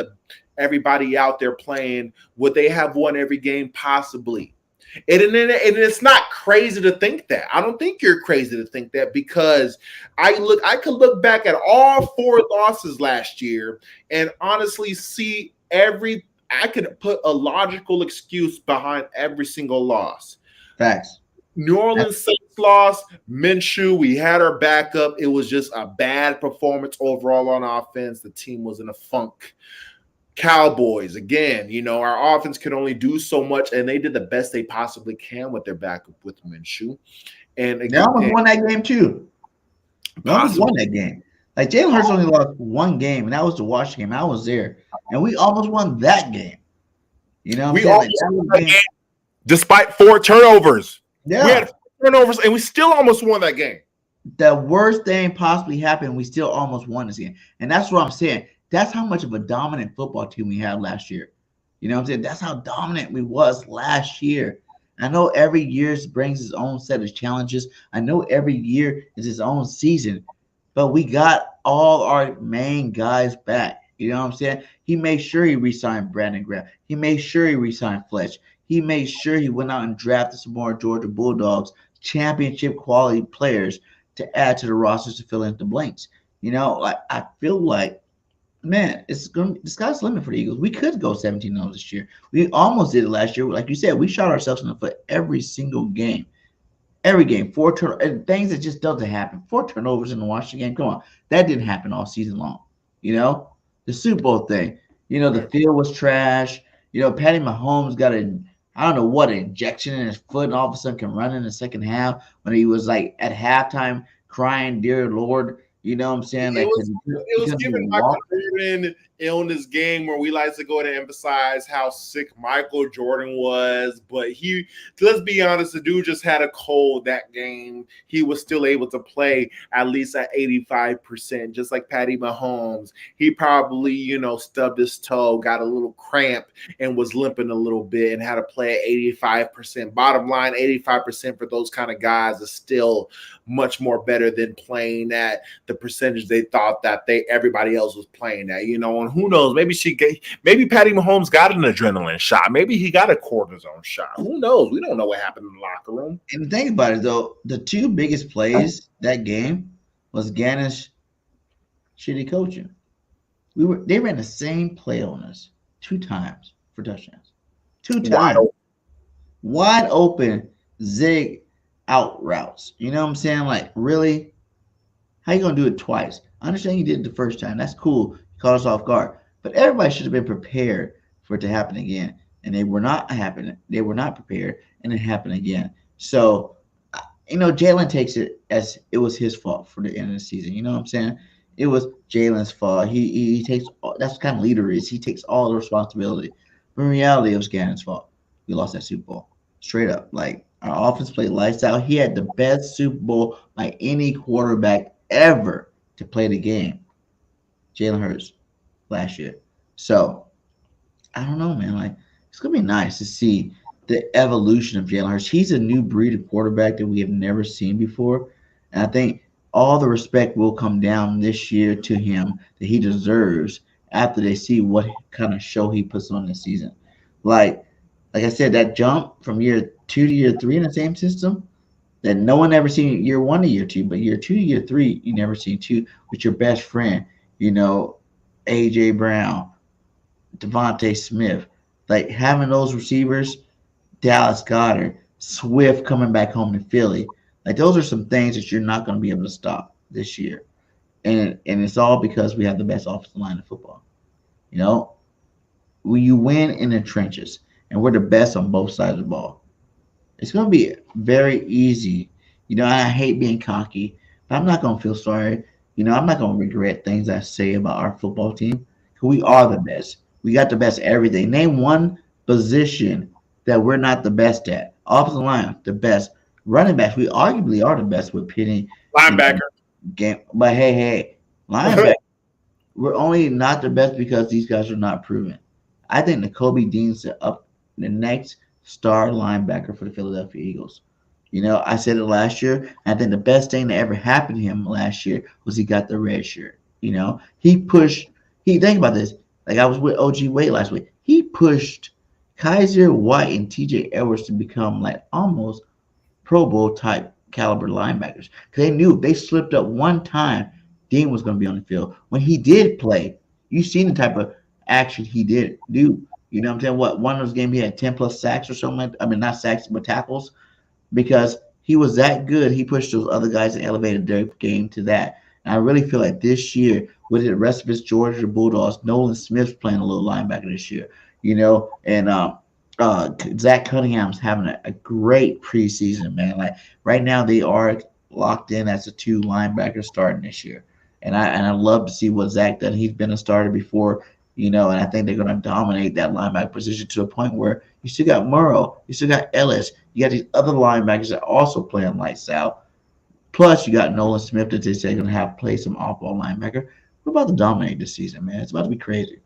everybody out there playing? Would they have won every game? Possibly. And it's not crazy to think that. I don't think you're crazy to think that, because I could look back at all 4 losses last year and honestly see I could put a logical excuse behind every single loss. Facts. New Orleans Saints lost. Minshew, we had our backup. It was just a bad performance overall on offense. The team was in a funk. Cowboys, again, our offense could only do so much, and they did the best they possibly can with their backup with Minshew. And again, they almost won that game too. They almost won that game. Like, Jalen Hurts only lost one game, and that was the Washington game. I was there, and we almost won that game. You know what I'm saying? Like, game, despite 4 turnovers. Yeah. We had 4 turnovers, and we still almost won that game. The worst thing possibly happened. We still almost won this game. And that's what I'm saying. That's how much of a dominant football team we had last year. You know what I'm saying? That's how dominant we was last year. I know every year brings its own set of challenges. I know every year is its own season. But we got all our main guys back. You know what I'm saying? He made sure he re-signed Brandon Graham. He made sure he re-signed Fletch. He made sure he went out and drafted some more Georgia Bulldogs, championship quality players to add to the rosters to fill in the blanks. I feel like, man, the sky's the limit for the Eagles. We could go 17-0 this year. We almost did it last year. Like you said, we shot ourselves in the foot every single game. Every game, 4 turnovers, things that just doesn't happen. 4 turnovers in the Washington game. Come on, that didn't happen all season long. The Super Bowl thing. The field was trash. Patty Mahomes got I don't know what, an injection in his foot, and all of a sudden can run in the second half when he was like at halftime crying, "Dear Lord." You know what I'm saying? Like, it was giving Michael Jordan illness game, where we like to go to emphasize how sick Michael Jordan was. But let's be honest, the dude just had a cold that game. He was still able to play at least at 85%, just like Patty Mahomes. He probably, stubbed his toe, got a little cramp, and was limping a little bit, and had to play at 85%. Bottom line, 85% for those kind of guys is still much more better than playing at the percentage they thought that everybody else was playing at, and who knows, maybe Patty Mahomes got an adrenaline shot, maybe he got a cortisone shot, who knows? We don't know what happened in the locker room. And think about it though, the 2 biggest plays that game was Gannon's shitty coaching. They ran the same play on us 2 times for touchdowns. 2 times. Wide open zig out routes. You know what I'm saying? Like, really? How you gonna do it twice? I understand you did it the first time. That's cool. You caught us off guard. But everybody should have been prepared for it to happen again. And they were not happening. They were not prepared, and it happened again. So, Jalen takes it as it was his fault for the end of the season. You know what I'm saying? It was Jalen's fault. He takes that's what kind of leader is. He takes all the responsibility. But in reality, it was Gannon's fault. We lost that Super Bowl. Straight up. Like, our offense played lights out. He had the best Super Bowl by any quarterback ever to play the game. Jalen Hurts last year. So, I don't know, man. Like, it's going to be nice to see the evolution of Jalen Hurts. He's a new breed of quarterback that we have never seen before. And I think all the respect will come down this year to him that he deserves after they see what kind of show he puts on this season. Like I said, that jump from year 2 to year 3 in the same system that no one ever seen year 1 to year 2, but year 2 to year 3, you never seen 2 with your best friend, A.J. Brown, Devontae Smith. Like, having those receivers, Dallas Goedert, Swift coming back home to Philly. Like, those are some things that you're not going to be able to stop this year. And it's all because we have the best offensive line in football. When you win in the trenches, and we're the best on both sides of the ball, it's going to be very easy. I hate being cocky, but I'm not going to feel sorry. I'm not going to regret things I say about our football team. We are the best. We got the best everything. Name one position that we're not the best at. Offensive line, the best. Running backs, we arguably are the best with Penny. Linebacker. But hey, linebacker, we're only not the best because these guys are not proven. I think Nakobe Dean's the next star linebacker for the Philadelphia Eagles. I said it last year. I think the best thing that ever happened to him last year was he got the red shirt. Think about this. Like, I was with OG Wade last week. He pushed Kaiser, White, and TJ Edwards to become like almost Pro Bowl type caliber linebackers. Because they knew if they slipped up one time, Dean was going to be on the field. When he did play, you seen the type of action he did do. You know what I'm saying? What, one of those games he had 10 plus sacks or something like that? I mean, not sacks, but tackles. Because he was that good, he pushed those other guys and elevated their game to that. And I really feel like this year, with the rest of his Georgia Bulldogs, Nolan Smith's playing a little linebacker this year, you know, and Zach Cunningham's having a great preseason, man. Like right now, they are locked in as a 2 linebacker starting this year, and I love to see what Zach done. He's been a starter before, you know, and I think they're going to dominate that linebacker position to a point where you still got Murrow, you still got Ellis, you got these other linebackers that also play on lights out. Plus, you got Nolan Smith that they say going to have play some off-ball linebacker. We're about to dominate this season, man. It's about to be crazy.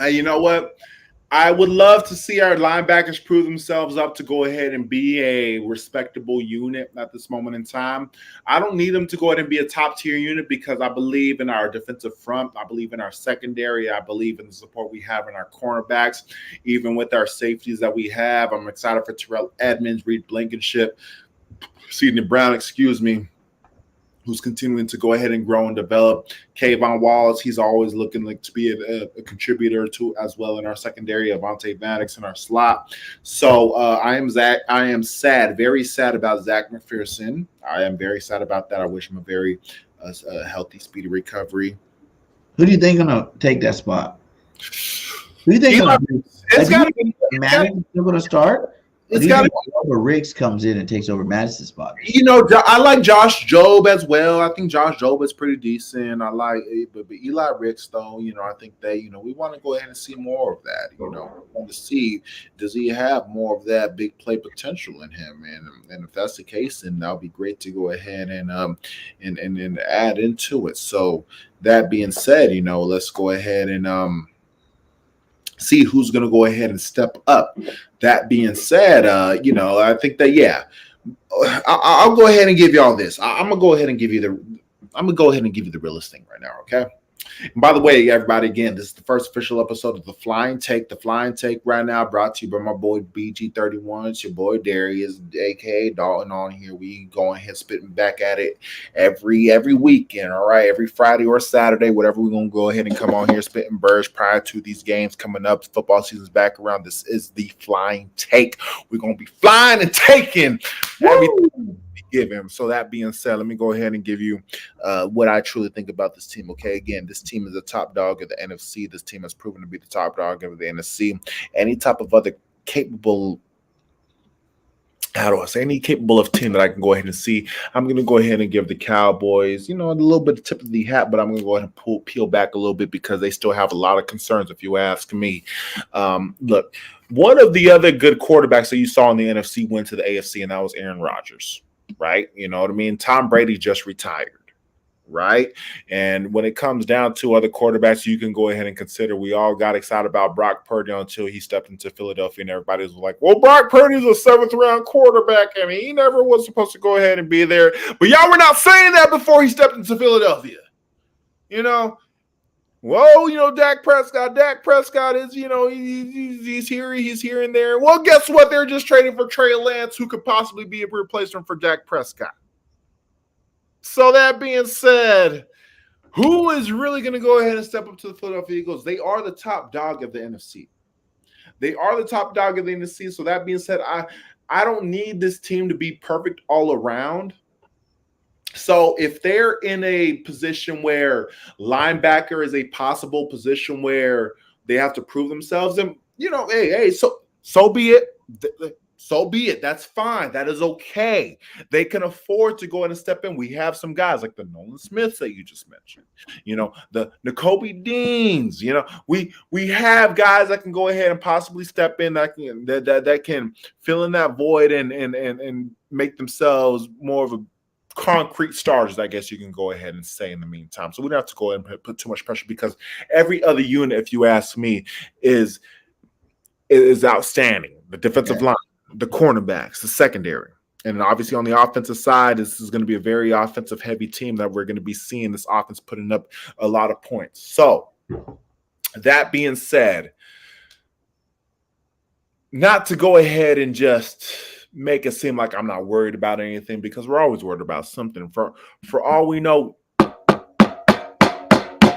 You know what? I would love to see our linebackers prove themselves up to go ahead and be a respectable unit at this moment in time. I don't need them to go ahead and be a top-tier unit because I believe in our defensive front. I believe in our secondary. I believe in the support we have in our cornerbacks, even with our safeties that we have. I'm excited for Terrell Edmonds, Reed Blankenship, Sidney Brown, who's continuing to go ahead and grow and develop. Kayvon Wallace, he's always looking like to be a contributor to as well in our secondary. Avonte Maddox in our slot. So I am sad, very sad about Zach McPherson. I am very sad about that. I wish him a very healthy, speedy recovery. Who do you think gonna take that spot? Who do you think it's got to be Madden still gonna start? It's got to be Riggs comes in and takes over Madison's spot. You know, I like Josh Jobe as well. I think Josh Jobe is pretty decent. I like, but Eli Riggs though. You know, I think we want to go ahead and see more of that. You know, we want to see, does he have more of that big play potential in him? And if that's the case, then that'll be great to go ahead and add into it. So that being said, you know, let's go ahead and see who's going to go ahead and step up. That being said, I think that I'll go ahead and give you all this. I'm gonna go ahead and give you the realest thing right now. Okay. And by the way, everybody, again, this is the first official episode of The Flying Take. The Flying Take right now brought to you by my boy BG31. It's your boy Darius, aka Dalton on here. We going ahead spitting back at it every weekend, all right? Every Friday or Saturday, whatever, we're going to go ahead and come on here spitting birds prior to these games coming up. Football season's back around. This is The Flying Take. We're going to be flying and taking everything. Give him. So that being said, let me go ahead and give you what I truly think about this team. Okay, again, this team is the top dog of the NFC. This team has proven to be the top dog of the NFC. Any type of other capable, any capable of team that I can go ahead and see, I'm going to go ahead and give the Cowboys, a little bit of tip of the hat, but I'm going to go ahead and peel back a little bit because they still have a lot of concerns, if you ask me. Look, one of the other good quarterbacks that you saw in the NFC went to the AFC, and that was Aaron Rodgers. Right? You know what I mean? Tom Brady just retired, right? And when it comes down to other quarterbacks, you can go ahead and consider, we all got excited about Brock Purdy until he stepped into Philadelphia and everybody was like, well, Brock Purdy's a 7th-round quarterback and he never was supposed to go ahead and be there. But y'all were not saying that before he stepped into Philadelphia. Dak Prescott is, he's here and there. Well, guess what? They're just trading for Trey Lance, who could possibly be a replacement for Dak Prescott. So that being said, who is really going to go ahead and step up to the Philadelphia Eagles? They are the top dog of the NFC. So that being said, I don't need this team to be perfect all around. So if they're in a position where linebacker is a possible position where they have to prove themselves, then, so be it. So be it. That's fine. That is okay. They can afford to go ahead and step in. We have some guys like the Nolan Smiths that you just mentioned, the Nakobe Deans, we have guys that can go ahead and possibly step in that can fill in that void and make themselves more of a concrete starters, I guess you can go ahead and say in the meantime. So we don't have to go ahead and put too much pressure because every other unit, if you ask me, is outstanding. The defensive line, the cornerbacks, the secondary. And obviously on the offensive side, this is going to be a very offensive heavy team that we're going to be seeing this offense putting up a lot of points. So that being said, not to go ahead and just make it seem like I'm not worried about anything, because we're always worried about something. For all we know,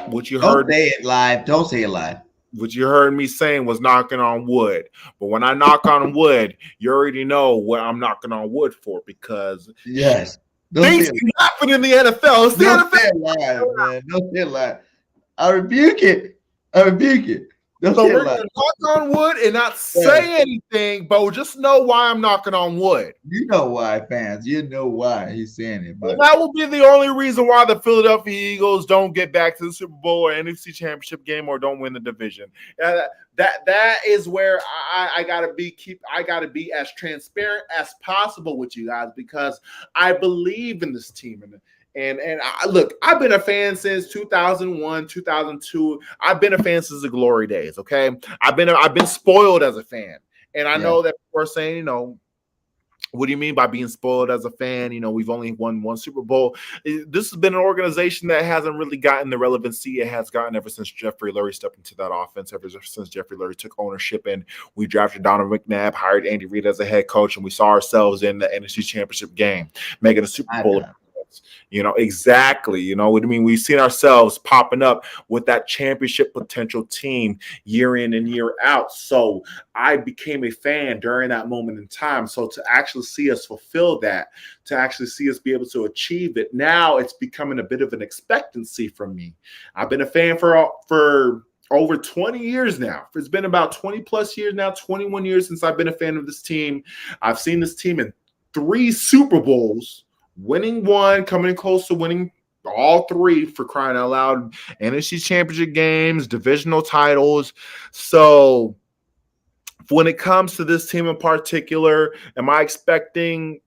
what you heard. Don't say it live. Don't say it live. What you heard me saying was knocking on wood. But when I knock on wood, you already know what I'm knocking on wood for, because yes, things can happen in the NFL. It's the don't NFL. say it live, man. Don't say it live. I rebuke it. I rebuke it. Don't So say we're it live. going to knock on wood and not say anything, but just know why I'm knocking on wood. You know why, fans. You know why he's saying it. But and that will be the only reason why the Philadelphia Eagles don't get back to the Super Bowl or NFC Championship game or don't win the division. That is where I gotta be as transparent as possible with you guys, because I believe in this team. And look, I've been a fan since 2001, 2002. I've been a fan since the glory days. Okay, I've been spoiled as a fan, and I know that people are saying, what do you mean by being spoiled as a fan? We've only won one Super Bowl. This has been an organization that hasn't really gotten the relevancy it has gotten ever since Jeffrey Lurie stepped into that offense, ever since Jeffrey Lurie took ownership and we drafted Donovan McNabb, hired Andy Reid as a head coach, and we saw ourselves in the NFC Championship game, making a Super Bowl. Exactly. What I mean? We've seen ourselves popping up with that championship potential team year in and year out. So I became a fan during that moment in time. So to actually see us fulfill that, to actually see us be able to achieve it, now it's becoming a bit of an expectancy from me. I've been a fan for over 20 years now. It's been about 20 plus years now, 21 years since I've been a fan of this team. I've seen this team in 3 Super Bowls, winning one, coming close to winning all 3, for crying out loud. NFC Championship games, divisional titles. So when it comes to this team in particular, am I expecting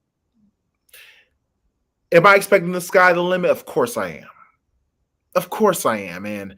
the sky the limit? Of course I am. Of course I am. And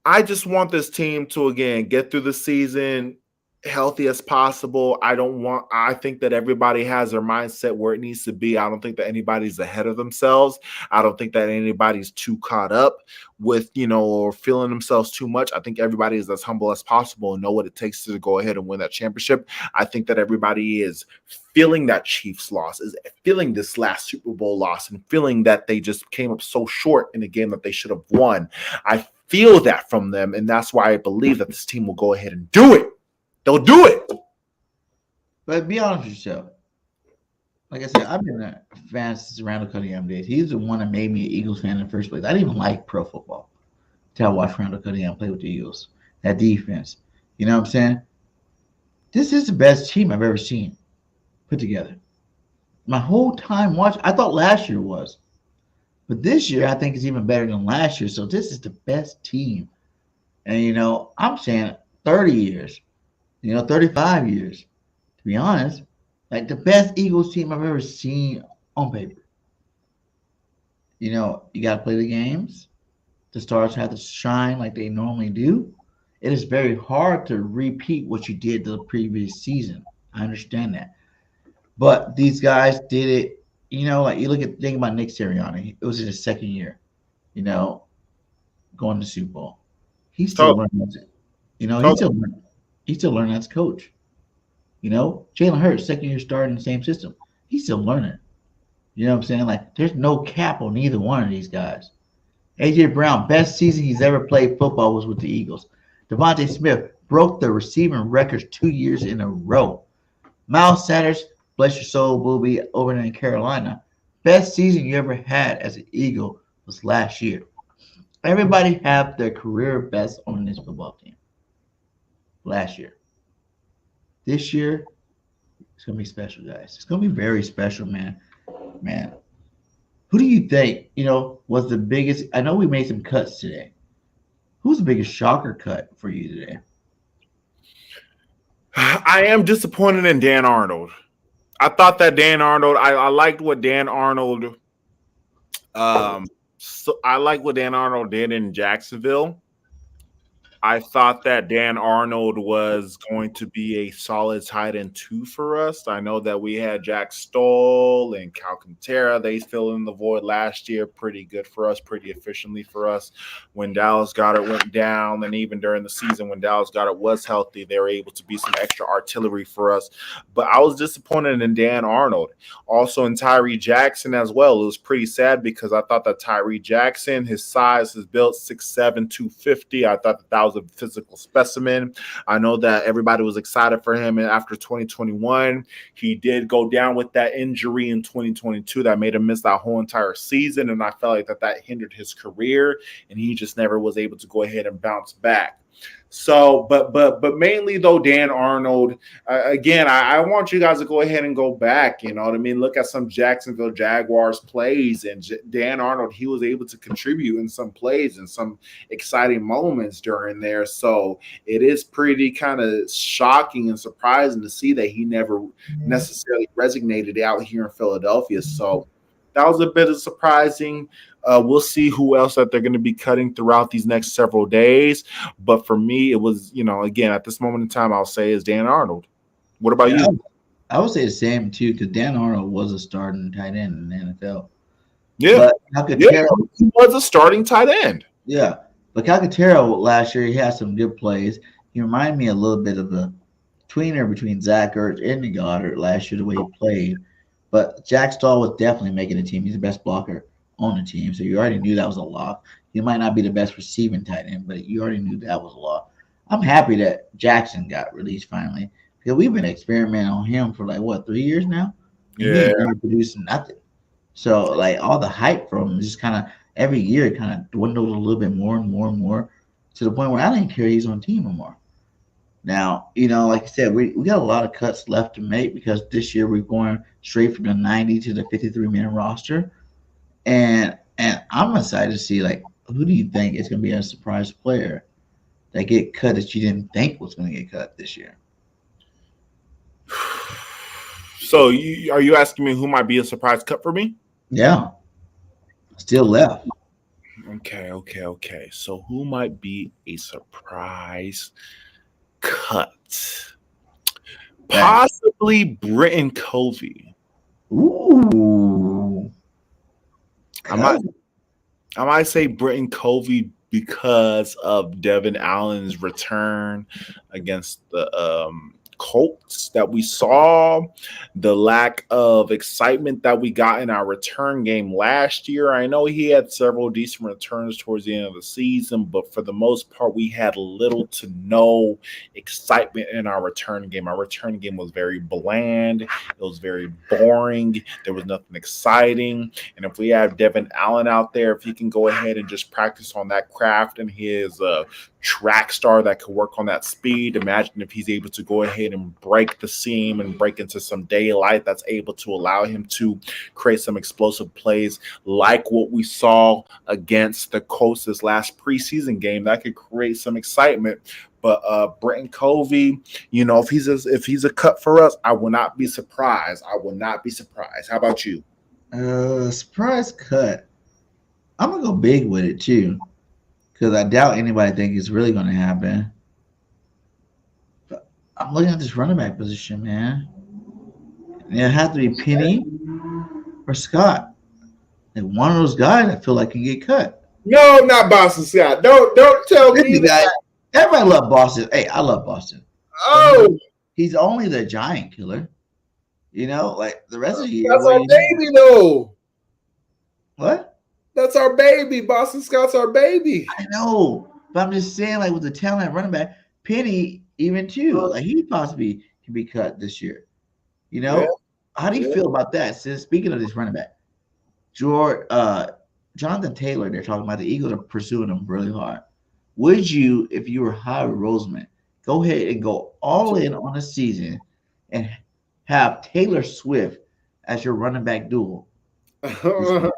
I just want this team to, again, get through the season healthy as possible. I think that everybody has their mindset where it needs to be. I don't think that anybody's ahead of themselves. I don't think that anybody's too caught up with, or feeling themselves too much. I think everybody is as humble as possible and know what it takes to go ahead and win that championship. I think that everybody is feeling that Chiefs loss, is feeling this last Super Bowl loss, and feeling that they just came up so short in a game that they should have won. I feel that from them, and that's why I believe that this team will go ahead and do it. They'll do it. But be honest with yourself. Like I said, I've been a fan since Randall Cunningham days. He's the one that made me an Eagles fan in the first place. I didn't even like pro football until I watched Randall Cunningham play with the Eagles. That defense. You know what I'm saying? This is the best team I've ever seen put together. My whole time watching, I thought last year was. But this year, I think it's even better than last year. So this is the best team. And, I'm saying 30 years. 35 years, to be honest, like the best Eagles team I've ever seen on paper. You got to play the games. The stars have to shine like they normally do. It is very hard to repeat what you did the previous season. I understand that. But these guys did it, like you think about Nick Sirianni. It was in his second year, going to Super Bowl. He's still learning. He's still learning as a coach. Jalen Hurts, second year starting in the same system. He's still learning. You know what I'm saying? Like, there's no cap on either one of these guys. A.J. Brown, best season he's ever played football was with the Eagles. Devontae Smith broke the receiving records 2 years in a row. Miles Sanders, bless your soul, booby, over in Carolina. Best season you ever had as an Eagle was last year. Everybody have their career best on this football team. Last year. This year, it's going to be special, guys. It's going to be very special, man. Man. Who do you think, was the biggest? I know we made some cuts today. Who's the biggest shocker cut for you today? I am disappointed in Dan Arnold. I thought that Dan Arnold, I liked what Dan Arnold, I like what Dan Arnold did in Jacksonville. I thought that Dan Arnold was going to be a solid tight end 2 for us. I know that we had Jack Stoll and Alcantara. They filled in the void last year pretty good for us, pretty efficiently for us. When Dallas Goedert went down, and even during the season when Dallas Goedert was healthy, they were able to be some extra artillery for us. But I was disappointed in Dan Arnold. Also in Tyree Jackson as well. It was pretty sad because I thought that Tyree Jackson, his size, his built 6'7", 250. I thought that was a physical specimen. I know that everybody was excited for him, and after 2021, he did go down with that injury in 2022 that made him miss that whole entire season, and I felt like that hindered his career, and he just never was able to go ahead and bounce back. So, but mainly though, Dan Arnold, again, I want you guys to go ahead and go back, you know what I mean? Look at some Jacksonville Jaguars plays, and Dan Arnold, he was able to contribute in some plays and some exciting moments during there. So it is pretty kind of shocking and surprising to see that he never necessarily resonated out here in Philadelphia. So that was a bit of surprising. We'll see who else that they're going to be cutting throughout these next several days. But for me, it was, again, at this moment in time, I'll say is Dan Arnold. What about you? I would say the same too, because Dan Arnold was a starting tight end in the NFL. Yeah. But he was a starting tight end. Yeah. But Calcaterra last year, he had some good plays. He reminded me a little bit of the tweener between Zach Ertz and Goddard last year, the way he played. But Jack Stoll was definitely making the team. He's the best blocker on the team, so you already knew that was a lock. He might not be the best receiving tight end, but you already knew that was a lock. I'm happy that Jackson got released finally, because we've been experimenting on him for 3 years now. Yeah, he's never producing nothing. So all the hype from him just kind of every year it kind of dwindles a little bit more and more and more to the point where I don't care he's on team anymore. Now, like I said, we got a lot of cuts left to make, because this year we're going straight from the 90 to the 53-man roster. And I'm excited to see, who do you think is going to be a surprise player that get cut that you didn't think was going to get cut this year? So are you asking me who might be a surprise cut for me? Yeah. Still left. Okay. So who might be a surprise cut? Possibly Britton Covey. Ooh. I might say Britton Covey because of Devin Allen's return against the Colts that we saw, the lack of excitement that we got in our return game last year. I know he had several decent returns towards the end of the season, but for the most part, we had little to no excitement in our return game. Our return game was very bland. It was very boring. There was nothing exciting. And if we have Devin Allen out there, if he can go ahead and just practice on that craft and his track star that could work on that speed, imagine if he's able to go ahead and break the seam and break into some daylight that's able to allow him to create some explosive plays like what we saw against the Colts this last preseason game. That could create some excitement. But Britton Covey, if he's a cut for us, I will not be surprised. How about you? Surprise cut. I'm gonna go big with it too, because I doubt anybody think it's really going to happen. But I'm looking at this running back position, man. And it has to be Penny or Scott. One of those guys I feel like can get cut. No, not Boston Scott. Don't tell me that. Everybody love Boston. Hey, I love Boston. Oh, he's only the giant killer. The rest of the year. That's our baby, though. What? That's our baby. Boston Scott's our baby. I know, but I'm just saying, with the talent at running back, Penny even too, he possibly can be cut this year. Yeah. How do you feel about that? So speaking of this running back, Jonathan Taylor, they're talking about the Eagles are pursuing him really hard. Would you, if you were Howard Roseman, go ahead and go all in on a season and have Taylor Swift as your running back duel? You know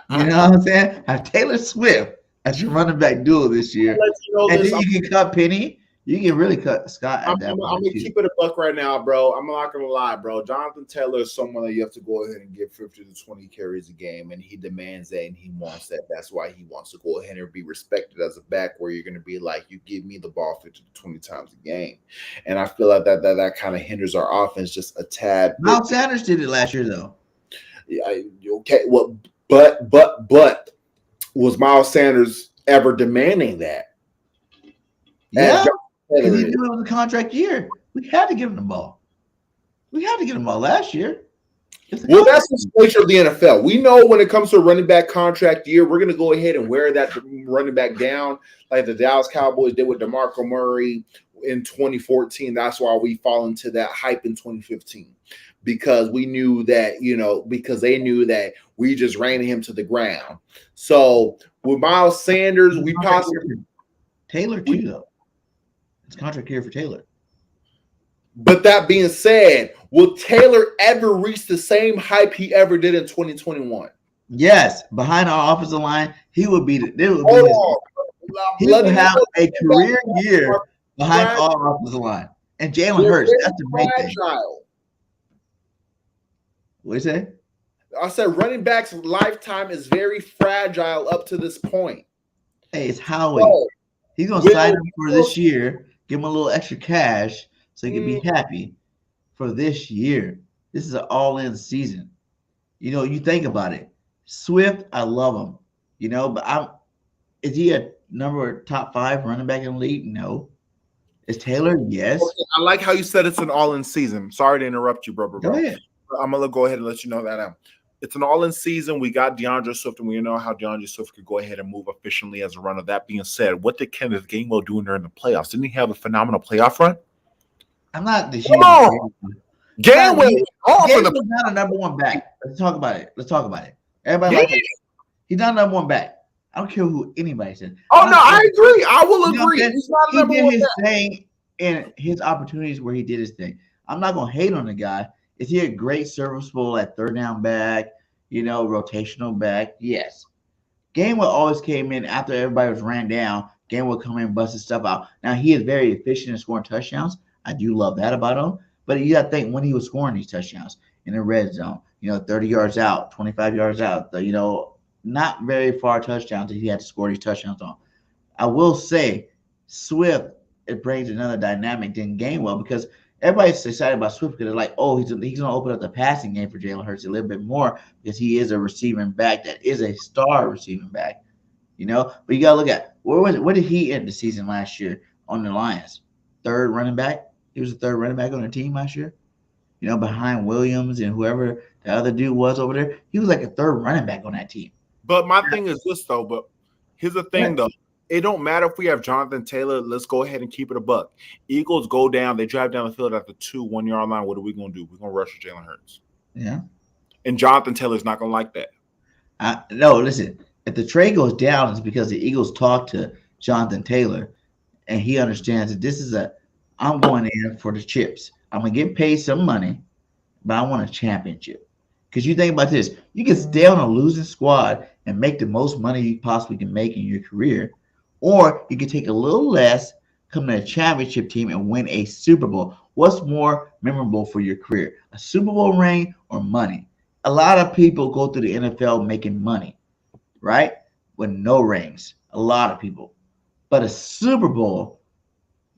what I'm saying? Have Taylor Swift as your running back duel this year. And then you can cut Penny. You can really cut Scott I'm at that gonna point too. keep it a buck right now, bro. I'm not gonna lie, bro. Jonathan Taylor is someone that you have to go ahead and give 50 to 20 carries a game, and he demands that and he wants that. That's why he wants to go ahead and be respected as a back, where you're gonna be like, you give me the ball 50 to 20 times a game. And I feel like that kind of hinders our offense just a tad bit. Miles Sanders did it last year though. Yeah, okay. Well, but was Miles Sanders ever demanding that? Yeah, because he knew it was a contract year. We had to give him the ball. We had to give him the ball last year. Well, that's the nature of the NFL. We know when it comes to a running back contract year, we're going to go ahead and wear that running back down like the Dallas Cowboys did with DeMarco Murray in 2014. That's why we fall into that hype in 2015. Because we knew that, because they knew that we just ran him to the ground. So with Miles Sanders, we possibly Taylor too, though. It's contract year for Taylor. But that being said, will Taylor ever reach the same hype he ever did in 2021? Yes, behind our offensive line, he would be. He would have a career year behind our offensive line. And Jalen Hurts, that's the main thing. What did you say? I said running back's lifetime is very fragile up to this point. Hey, it's Howie. He's going to sign him for this year, give him a little extra cash so he can be happy for this year. This is an all-in season. You think about it. Swift, I love him. But is he a top 5 running back in the league? No. Is Taylor? Yes. Okay, I like how you said it's an all-in season. Sorry to interrupt you, bro. Go ahead. I'm going to go ahead and let you know that it's an all-in season. We got DeAndre Swift, and we know how DeAndre Swift could go ahead and move efficiently as a runner. That being said, what did Kenneth Gainwell do during the playoffs? Didn't he have a phenomenal playoff run? I'm not the Gainwell is not a number 1 back. Let's talk about it. Everybody he's not a number 1 back. I don't care who anybody says. Oh, no, I agree. I will agree. He's not a number 1 back. He did his thing in his opportunities where he did his thing. I'm not going to hate on the guy. Is he a great serviceable at third down back, rotational back? Yes. Gainwell always came in after everybody was ran down. Gainwell would come in and bust his stuff out. Now, he is very efficient in scoring touchdowns. I do love that about him. But you got to think when he was scoring these touchdowns in the red zone, 30 yards out, 25 yards out, not very far touchdowns that he had to score these touchdowns on. I will say Swift, it brings another dynamic than Gainwell because everybody's excited about Swift because they're like, oh, he's going to open up the passing game for Jalen Hurts a little bit more because he is a receiving back that is a star receiving back, But you got to look at where did he end the season last year on the Lions? 3rd running back. He was the 3rd running back on the team last year, behind Williams and whoever the other dude was over there. He was like a 3rd running back on that team. But my thing is this, though. But here's the thing, though. It don't matter if we have Jonathan Taylor. Let's go ahead and keep it a buck. Eagles go down. They drive down the field at the 1-yard line. What are we going to do? We're going to rush Jalen Hurts. Yeah. And Jonathan Taylor's not going to like that. No, listen. If the trade goes down, it's because the Eagles talked to Jonathan Taylor, and he understands that this is I'm going in for the chips. I'm going to get paid some money, but I want a championship. Because you think about this. You can stay on a losing squad and make the most money you possibly can make in your career. Or you can take a little less, come to a championship team, and win a Super Bowl. What's more memorable for your career, a Super Bowl ring or money? A lot of people go through the NFL making money, right, with no rings. A lot of people. But a Super Bowl,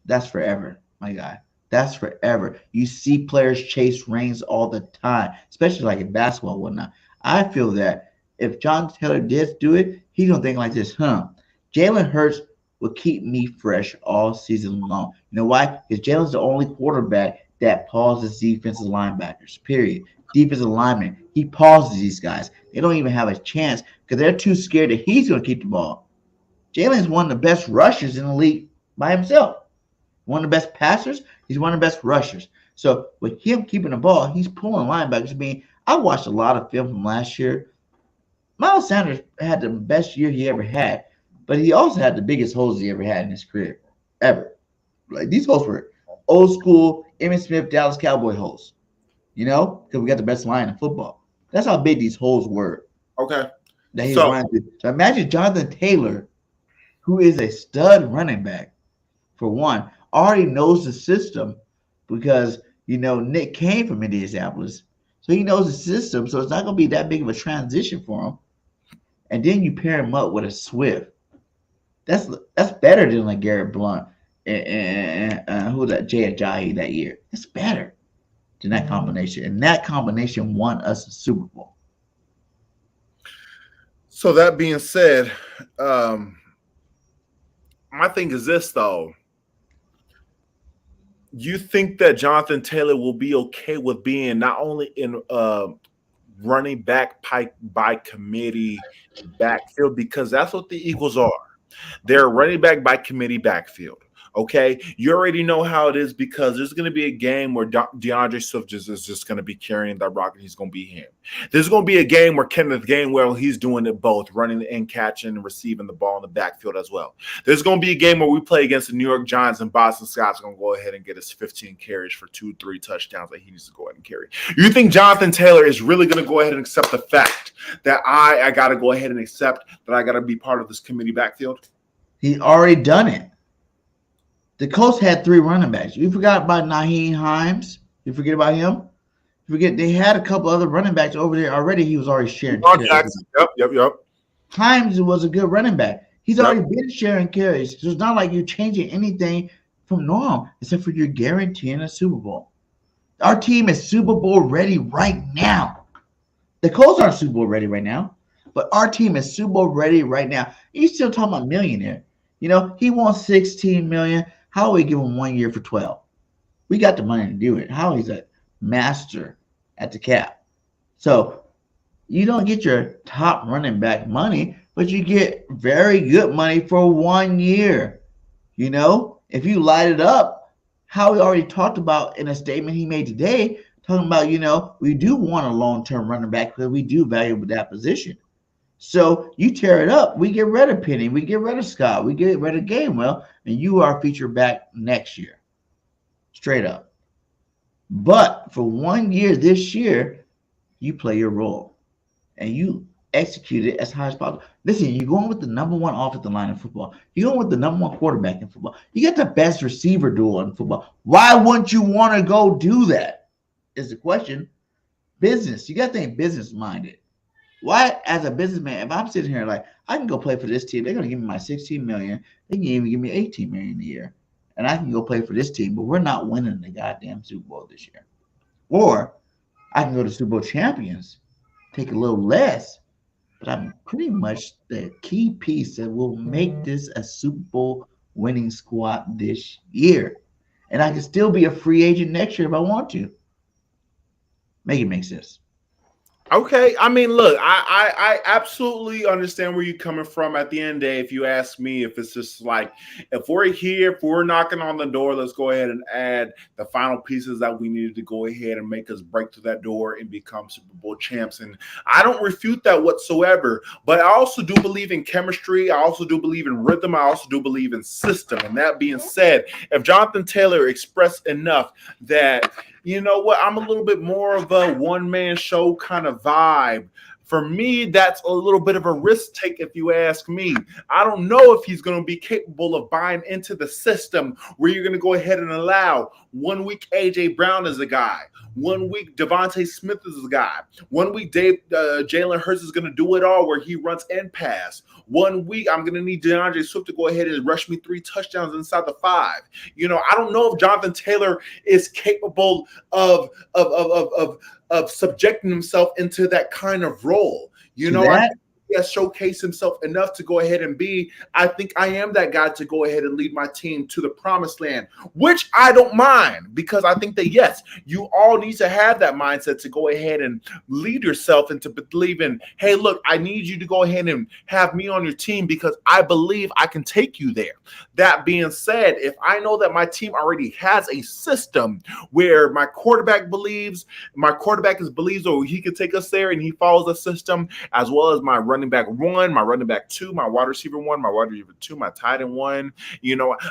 that's forever, my guy. That's forever. You see players chase rings all the time, especially like in basketball and whatnot. I feel that if John Taylor did do it, he's going to think like this, Jalen Hurts will keep me fresh all season long. You know why? Because Jalen's the only quarterback that pauses defensive linebackers, period. Defensive linemen, he pauses these guys. They don't even have a chance because they're too scared that he's going to keep the ball. Jalen's one of the best rushers in the league by himself. One of the best passers, he's one of the best rushers. So with him keeping the ball, he's pulling linebackers. I watched a lot of film from last year. Miles Sanders had the best year he ever had. But he also had the biggest holes he ever had in his career, ever. Like these holes were old school Emmitt Smith Dallas Cowboy holes, because we got the best line in football. That's how big these holes were. Okay. That he's running through. So imagine Jonathan Taylor, who is a stud running back, for one, already knows the system because, Nick came from Indianapolis. So he knows the system. So it's not going to be that big of a transition for him. And then you pair him up with a Swift. That's better than like Garrett Blunt and who was that, Jay Ajayi that year. It's better than that combination. And that combination won us a Super Bowl. So that being said, my thing is this, though. You think that Jonathan Taylor will be okay with being not only in running back by committee backfield, because that's what the Eagles are. They're running back by committee backfield. Okay, you already know how it is because there's going to be a game where DeAndre Swift is just going to be carrying that rock and he's going to be him. There's going to be a game where Kenneth Gainwell, he's doing it both, running and catching and receiving the ball in the backfield as well. There's going to be a game where we play against the New York Giants and Boston Scott's going to go ahead and get his 15 carries for 2-3 touchdowns that he needs to go ahead and carry. You think Jonathan Taylor is really going to go ahead and accept the fact that I got to go ahead and accept that I got to be part of this committee backfield? He's already done it. The Colts had 3 running backs. You forgot about Nyheim Hines. You forget about him. You forget they had a couple other running backs over there already. He was already sharing carries. Yep. Hines was a good running back. He's already been sharing carries. So it's not like you're changing anything from norm, except for you're guaranteeing a Super Bowl. Our team is Super Bowl ready right now. The Colts aren't Super Bowl ready right now, but our team is Super Bowl ready right now. You still talking about millionaire. He wants $16 million. How do we give him 1 year for 12? We got the money to do it. Howie's a master at the cap. So you don't get your top running back money, but you get very good money for 1 year. If you light it up, Howie already talked about in a statement he made today, talking about, we do want a long-term running back because we do value that position. So you tear it up, we get rid of Penny, we get rid of Scott, we get rid of Gainwell, and you are featured back next year. Straight up. But for 1 year this year, you play your role. And you execute it as high as possible. Listen, you're going with the number 1 offensive line in football. You're going with the number 1 quarterback in football. You get the best receiver duel in football. Why wouldn't you want to go do that? Is the question. Business. You got to think business-minded. Why, as a businessman, if I'm sitting here like, I can go play for this team, they're going to give me my $16 million. They can even give me $18 million a year. And I can go play for this team, but we're not winning the goddamn Super Bowl this year. Or I can go to Super Bowl champions, take a little less, but I'm pretty much the key piece that will make this a Super Bowl winning squad this year. And I can still be a free agent next year if I want to. Make it make sense. Okay, I mean, look, I absolutely understand where you're coming from. At the end of the day, if you ask me, if it's just like, if we're here, if we're knocking on the door, let's go ahead and add the final pieces that we needed to go ahead and make us break through that door and become Super Bowl champs. And I don't refute that whatsoever, but I also do believe in chemistry. I also do believe in rhythm. I also do believe in system. And that being said, if Jonathan Taylor expressed enough that, you know what, I'm a little bit more of a one-man show kind of vibe. For me, that's a little bit of a risk take if you ask me. I don't know if he's going to be capable of buying into the system where you're going to go ahead and allow 1 week A.J. Brown as a guy, 1 week Devontae Smith is a guy, 1 week Jalen Hurts is going to do it all where he runs and pass. 1 week I'm going to need DeAndre Swift to go ahead and rush me 3 touchdowns inside the 5. I don't know if Jonathan Taylor is capable of subjecting himself into that kind of role. I think he has showcased himself enough to go ahead and I think I am that guy to go ahead and lead my team to the promised land, which I don't mind, because I think that, yes, you all need to have that mindset to go ahead and lead yourself into believing, hey, look, I need you to go ahead and have me on your team because I believe I can take you there. That being said, if I know that my team already has a system where my quarterback believes or he can take us there and he follows the system, as well as my running back 1, my running back 2, my wide receiver 1, my wide receiver 2, my tight end 1.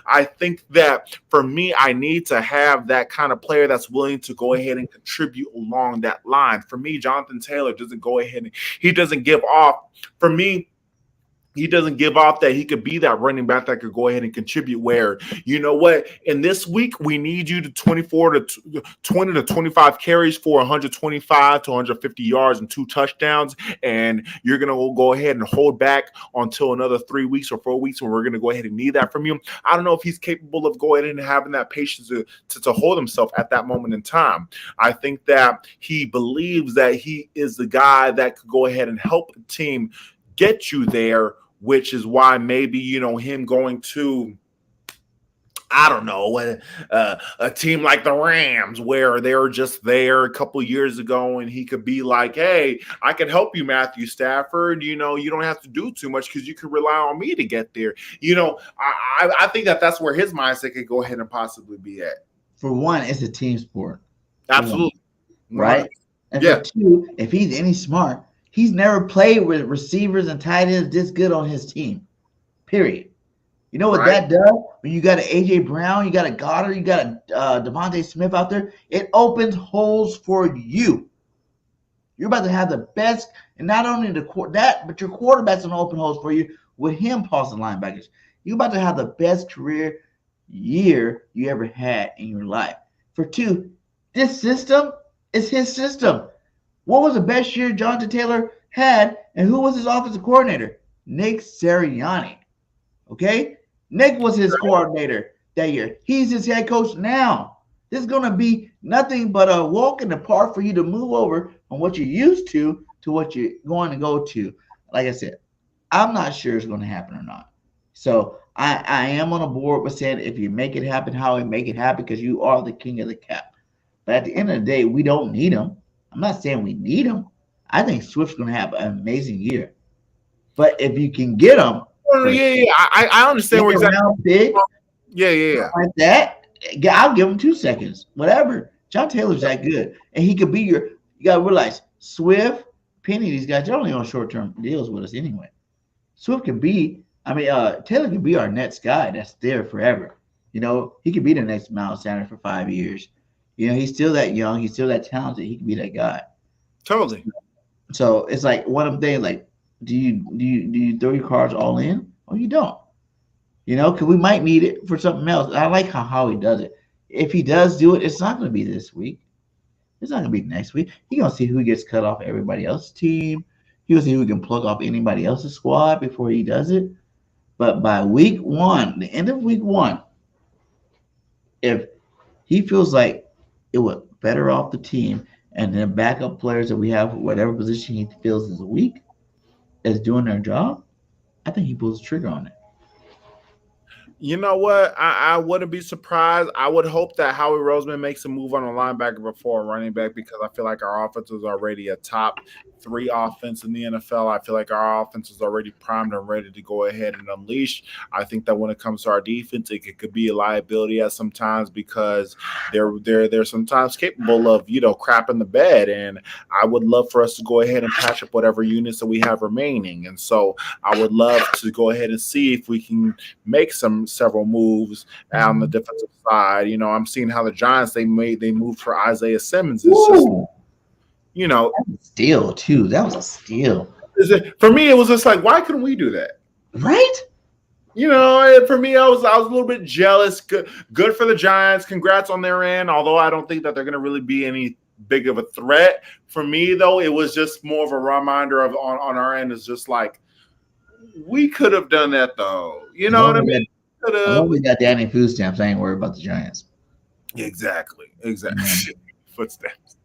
I think that for me, I need to have that kind of player that's willing to go ahead and contribute along that line. For me, Jonathan Taylor doesn't go ahead and he doesn't give off. For me, he doesn't give off that he could be that running back that could go ahead and contribute. Where, you know what, in this week we need you to 24 to 20 to 25 carries for 125 to 150 yards and 2 touchdowns, and you're gonna go ahead and hold back until another 3 weeks or 4 weeks when we're gonna go ahead and need that from you. I don't know if he's capable of going and having that patience to hold himself at that moment in time. I think that he believes that he is the guy that could go ahead and help the team get you there, which is why maybe, him going to, I don't know, a team like the Rams, where they were just there a couple years ago, and he could be like, hey, I can help you, Matthew Stafford. You don't have to do too much because you can rely on me to get there. I think that's where his mindset could go ahead and possibly be at. For one, it's a team sport. Absolutely. Right? And for two, if he's any smart, he's never played with receivers and tight ends this good on his team, period. You know what that does? When you got an A.J. Brown, you got a Goddard, you got a Devontae Smith out there, it opens holes for you. You're about to have the best, and not only but your quarterback's going to open holes for you with him passing linebackers. You're about to have the best career year you ever had in your life. For two, this system is his system. What was the best year Jonathan Taylor had, and who was his offensive coordinator? Nick Sirianni. Okay? Nick was his coordinator that year. He's his head coach now. This is going to be nothing but a walk in the park for you to move over from what you're used to what you're going to go to. Like I said, I'm not sure it's going to happen or not. So I am on a board with saying if you make it happen, how we make it happen, because you are the king of the cap. But at the end of the day, we don't need him. I'm not saying we need him. I think Swift's going to have an amazing year. But if you can get him, I understand where exactly. Like that, I'll give him 2 seconds. Whatever. John Taylor's that good, and he could be you got to realize Swift, Penny, these guys, they're only on short-term deals with us anyway. Swift can be. Taylor can be our next guy that's there forever. He could be the next Miles Sanders for 5 years. He's still that young. He's still that talented. He can be that guy. Totally. So it's like one of them things. Like, do you throw your cards all in, or you don't? Because we might need it for something else. I like how he does it. If he does do it, it's not going to be this week. It's not going to be next week. He's going to see who gets cut off everybody else's team. He's going to see who can plug off anybody else's squad before he does it. But by week one, the end of week one, if he feels like it would better off the team and the backup players that we have, whatever position he feels is weak, is doing their job, I think he pulls the trigger on it. You know what? I wouldn't be surprised. I would hope that Howie Roseman makes a move on a linebacker before a running back, because I feel like our offense is already a top 3 offense in the NFL. I feel like our offense is already primed and ready to go ahead and unleash. I think that when it comes to our defense, it could be a liability at sometimes, because they're sometimes capable of, crapping the bed. And I would love for us to go ahead and patch up whatever units that we have remaining. And so I would love to go ahead and see if we can make several moves on the defensive side. I'm seeing how the Giants they moved for Isaiah Simmons. It's just, steal too. That was a steal. For me, it was just like, why couldn't we do that? Right? For me, I was a little bit jealous. Good for the Giants. Congrats on their end. Although I don't think that they're going to really be any big of a threat. For me, though, it was just more of a reminder of on our end. Is just like, we could have done that though. You know what I mean? We got Danny food stamps. I ain't worried about the Giants. Exactly. Footsteps.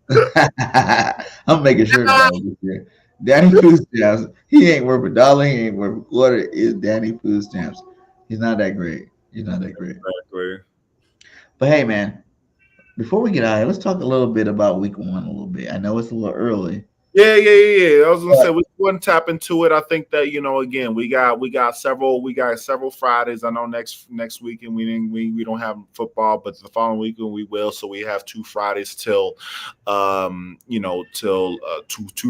I'm making sure that Danny food stamps. He ain't worth a dollar. He ain't worth a quarter. Is Danny food stamps? He's not that great. Exactly. But hey, man, before we get out of here, let's talk a little bit about week one a little bit. I know it's a little early. Yeah. I was gonna say we wouldn't tap into it. I think that again, we got several Fridays. I know next weekend we don't have football, but the following weekend we will. So we have 2 Fridays till 2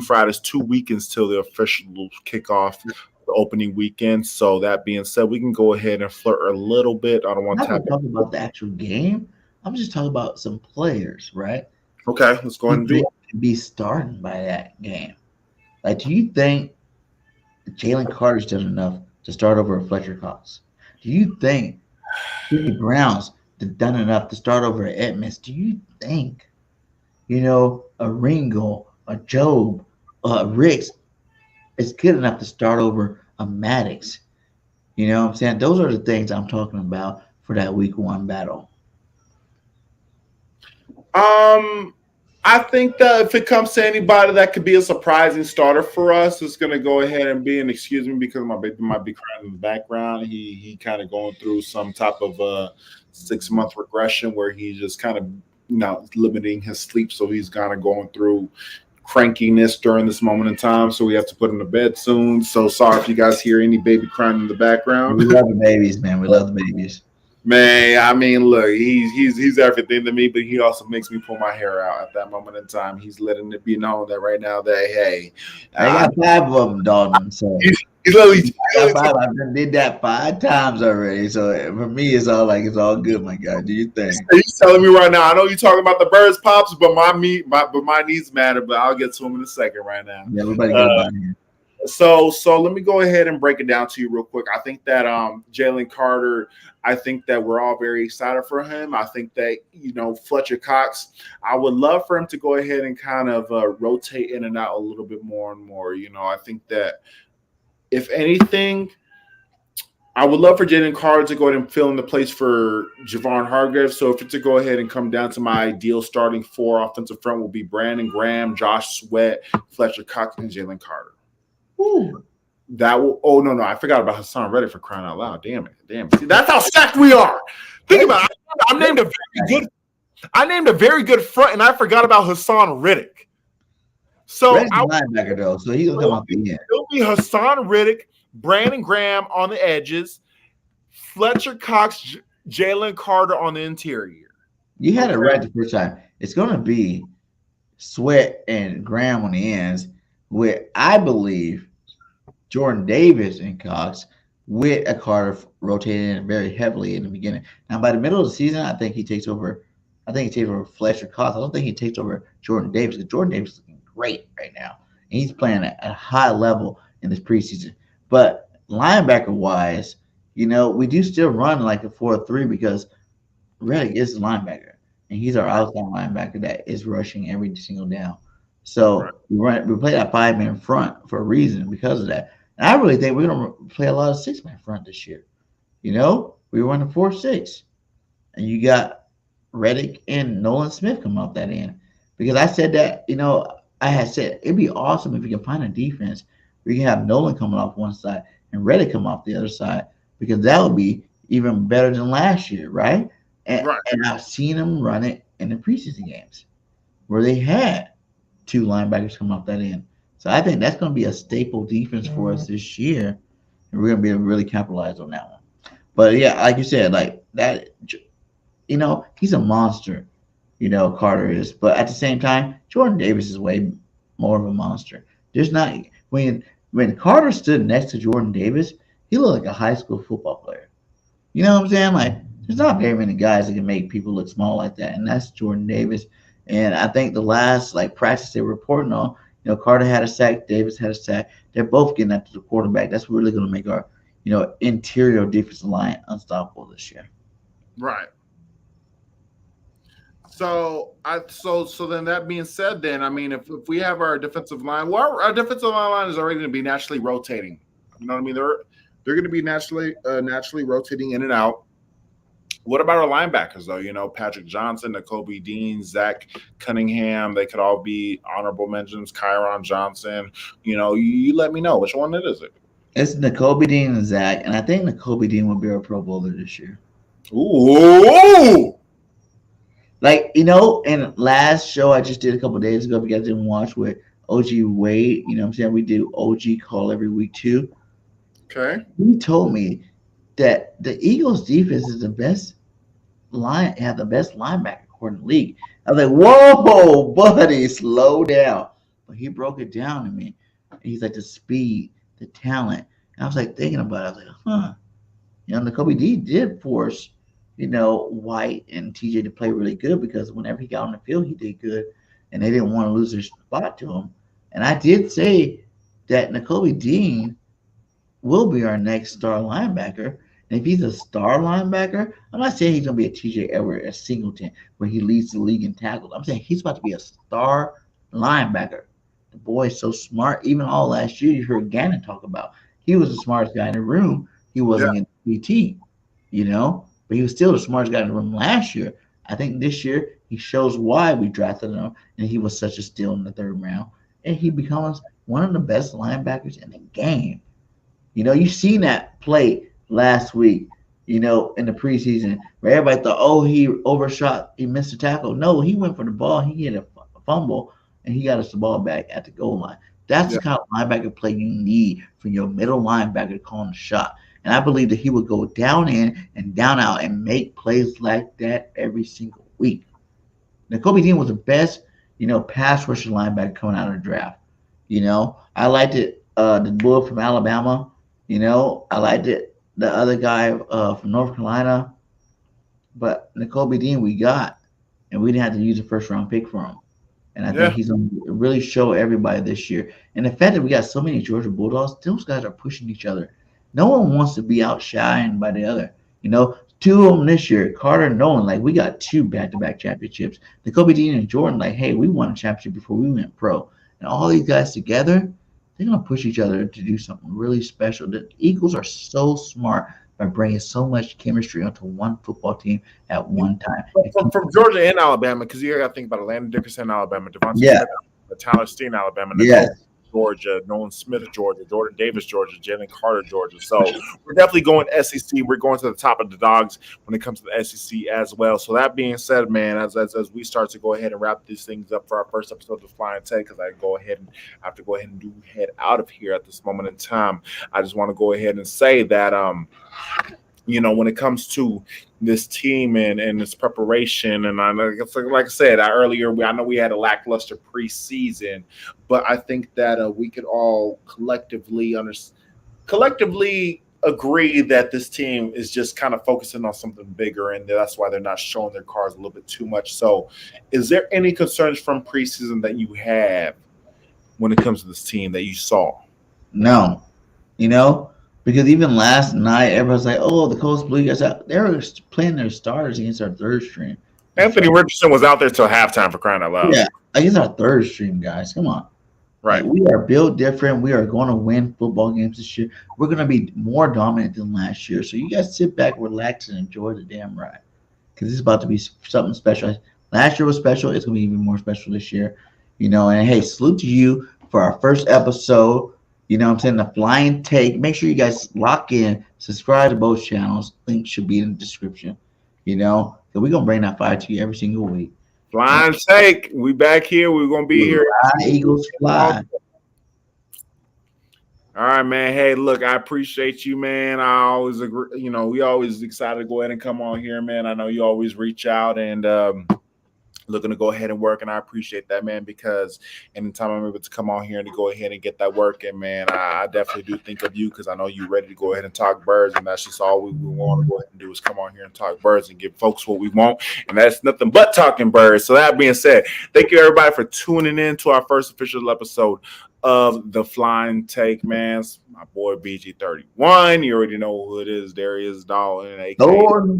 Fridays, 2 weekends till the official kickoff, the opening weekend. So that being said, we can go ahead and flirt a little bit. I don't want to talk about the actual game. I'm just talking about some players, right? Okay, let's go ahead and do it. Be starting by that game. Like, do you think Jalen Carter's done enough to start over Fletcher Cox? Do you think Jimmy Brown's done enough to start over at Edmonds? Do you think, a Ringo, a Job, a Ricks is good enough to start over a Maddox? You know what I'm saying? Those are the things I'm talking about for that week 1 battle. I think that if it comes to anybody that could be a surprising starter for us, it's going to go ahead and be, and excuse me because my baby might be crying in the background. He kind of going through some type of 6-month regression where he's just kind of limiting his sleep. So he's kind of going through crankiness during this moment in time. So we have to put him to bed soon. So sorry if you guys hear any baby crying in the background. We love the babies, man. We love the babies. Man, I mean, look, he's everything to me, but he also makes me pull my hair out at that moment in time. He's letting it be known that right now that, hey. I got 5 of them, Dalton. So he's literally I did that 5 times already. So for me, it's all good, my guy. Do you think? He's telling me right now, I know you're talking about the birds pops, but my needs matter, but I'll get to him in a second right now. Yeah, everybody get about here. So let me go ahead and break it down to you real quick. I think that Jalen Carter, I think that we're all very excited for him. I think that, Fletcher Cox, I would love for him to go ahead and kind of rotate in and out a little bit more and more. I think that if anything, I would love for Jalen Carter to go ahead and fill in the place for Javon Hargrave. So if it's to go ahead and come down to my ideal starting 4 offensive front will be Brandon Graham, Josh Sweat, Fletcher Cox, and Jalen Carter. Ooh. That will. Oh no, I forgot about Hassan Reddick for crying out loud. Damn it. See, that's how stacked we are. Think about it. I named a very good front, and I forgot about Hassan Reddick. So linebacker though, so he's gonna come off the end. It'll be Hassan Reddick, Brandon Graham on the edges, Fletcher Cox, Jalen Carter on the interior. You had it right the first time. It's gonna be Sweat and Graham on the ends, with I believe Jordan Davis and Cox with a Carter rotating in very heavily in the beginning. Now by the middle of the season, I think he takes over. I think he takes over Fletcher Cox. I don't think he takes over Jordan Davis because Jordan Davis is looking great right now, and he's playing at a high level in this preseason. But linebacker wise, we do still run like a 4-3 because Reddick is a linebacker, and he's our outside linebacker that is rushing every single down. So we play that 5-man front for a reason because of that. And I really think we're going to play a lot of 6-man front this year. We run a 4-6. And you got Reddick and Nolan Smith coming off that end. Because I said that, I had said it'd be awesome if we can find a defense where you can have Nolan coming off one side and Reddick come off the other side. Because that would be even better than last year, right? And I've seen them run it in the preseason games where they had 2 linebackers come off that end. So I think that's going to be a staple defense for us this year, and we're going to be able to really capitalize on that one. But yeah, like you said, like that, he's a monster, Carter is. But at the same time, Jordan Davis is way more of a monster. There's not when Carter stood next to Jordan Davis, he looked like a high school football player. You know what I'm saying? Like there's not very many guys that can make people look small like that, and that's Jordan Davis. And I think the last practice they were reporting on, Carter had a sack, Davis had a sack. They're both getting after the quarterback. That's really going to make our, interior defensive line unstoppable this year. Right. So then that being said, then I mean, if we have our defensive line, well, our defensive line is already going to be naturally rotating. You know what I mean? They're going to be naturally rotating in and out. What about our linebackers, though? Patrick Johnson, Nakobe Dean, Zach Cunningham, they could all be honorable mentions. Kyron Johnson, you let me know. Which one is it? It's Nakobe Dean and Zach, and I think Nakobe Dean will be our Pro Bowler this year. Ooh! In last show I just did a couple of days ago, if you guys didn't watch, with OG Wade, we do OG call every week too. Okay. He told me that the Eagles defense is the best linebacker core in the league. I was like, whoa, buddy, slow down. But he broke it down to me. He's like the speed, the talent. And I was thinking about it. I was like, the Kobe D did force, White and TJ to play really good because whenever he got on the field, he did good. And they didn't want to lose their spot to him. And I did say that Nakobe Dean will be our next star linebacker. And if he's a star linebacker, I'm not saying he's going to be a TJ Edwards, a Singleton, where he leads the league in tackles. I'm saying he's about to be a star linebacker. The boy is so smart. Even all last year, you heard Gannon talk about he was the smartest guy in the room. He wasn't in PT, but he was still the smartest guy in the room last year. I think this year he shows why we drafted him, and he was such a steal in the third round. And he becomes one of the best linebackers in the game. You've seen that play last week, in the preseason where everybody thought, oh, he overshot, he missed a tackle. No, he went for the ball, he hit a fumble, and he got us the ball back at the goal line. That's the kind of linebacker play you need from your middle linebacker calling the shot. And I believe that he would go down in and down out and make plays like that every single week. Now, Kobe Dean was the best, pass rusher linebacker coming out of the draft. I liked it, the bull from Alabama. I liked it, the other guy from North Carolina. But Nakobe Dean we got, and we didn't have to use a first-round pick for him. And I think he's going to really show everybody this year. And the fact that we got so many Georgia Bulldogs, those guys are pushing each other. No one wants to be outshined by the other. Two of them this year, Carter and Nolan, like we got 2 back-to-back championships. Nakobe Dean and Jordan, like, hey, we won a championship before we went pro. And all these guys together, they're going to push each other to do something really special. The Eagles are so smart by bringing so much chemistry onto one football team at one time. From Georgia and Alabama, because you got to think about Landon Dickerson, Alabama, Devontae Smith, Tyler Steen, Alabama, Georgia, Nolan Smith, Georgia, Jordan Davis, Georgia, Jalen Carter, Georgia. So we're definitely going SEC. We're going to the top of the dogs when it comes to the SEC as well. So that being said, man, as we start to go ahead and wrap these things up for our first episode of Flying Tech, because I have to go ahead and head out of here at this moment in time. I just want to go ahead and say that when it comes to this team and its preparation, and like I said earlier, I know we had a lackluster preseason, but I think that we could all collectively agree that this team is just kind of focusing on something bigger, and that's why they're not showing their cards a little bit too much. So, is there any concerns from preseason that you have when it comes to this team that you saw? No, because even last night, everyone's like, oh, the Coast Blue guys out. They were playing their starters against our third string. Anthony Richardson was out there till halftime, for crying out loud. Yeah, against our third string guys. Come on. Right. Like, we are built different. We are going to win football games this year. We're going to be more dominant than last year. So you guys sit back, relax, and enjoy the damn ride. Because it's about to be something special. Last year was special. It's going to be even more special this year. And hey, salute to you for our first episode. The Flying Take. Make sure you guys lock in, subscribe to both channels. Link should be in the description. So we're going to bring that fire to you every single week. Flying Take. We back here. We're going to be here. Eagles fly. All right, man. Hey, look, I appreciate you, man. I always agree. We always excited to go ahead and come on here, man. I know you always reach out and looking to go ahead and work, and I appreciate that, man, because anytime I'm able to come on here and to go ahead and get that work in, man, I definitely do think of you, because I know you're ready to go ahead and talk birds, and that's just all we want to go ahead and do is come on here and talk birds and give folks what we want, and that's nothing but talking birds. So that being said, thank you, everybody, for tuning in to our first official episode of the Flying Take, man. It's my boy BG31. You already know who it is. Darius, Dalton, aka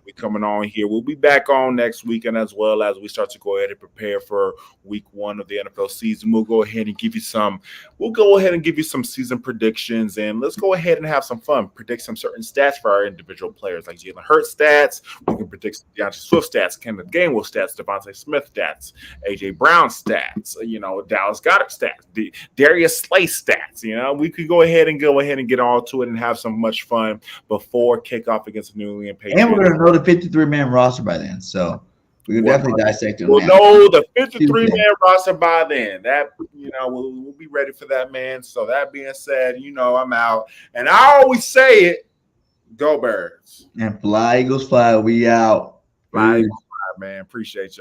we coming on here. We'll be back on next weekend, as well as we start to go ahead and prepare for week 1 of the NFL season. We'll go ahead and give you some season predictions, and let's go ahead and have some fun. Predict some certain stats for our individual players, like Jalen Hurts stats. We can predict some DeAndre Swift stats, Kenneth Gainwell stats, Devontae Smith stats, AJ Brown stats, Dallas Goedert stats, Darius Slay stats. We could go ahead and get all to it and have some much fun before kickoff against the New England Patriots. And we're going to know the 53-man roster by then, so we can definitely dissect it. We'll know the 53-man roster by then. That we'll be ready for that, man. So that being said, I'm out, and I always say it: go Birds and fly Eagles fly. We out. Fly Eagles fly, man. Appreciate you.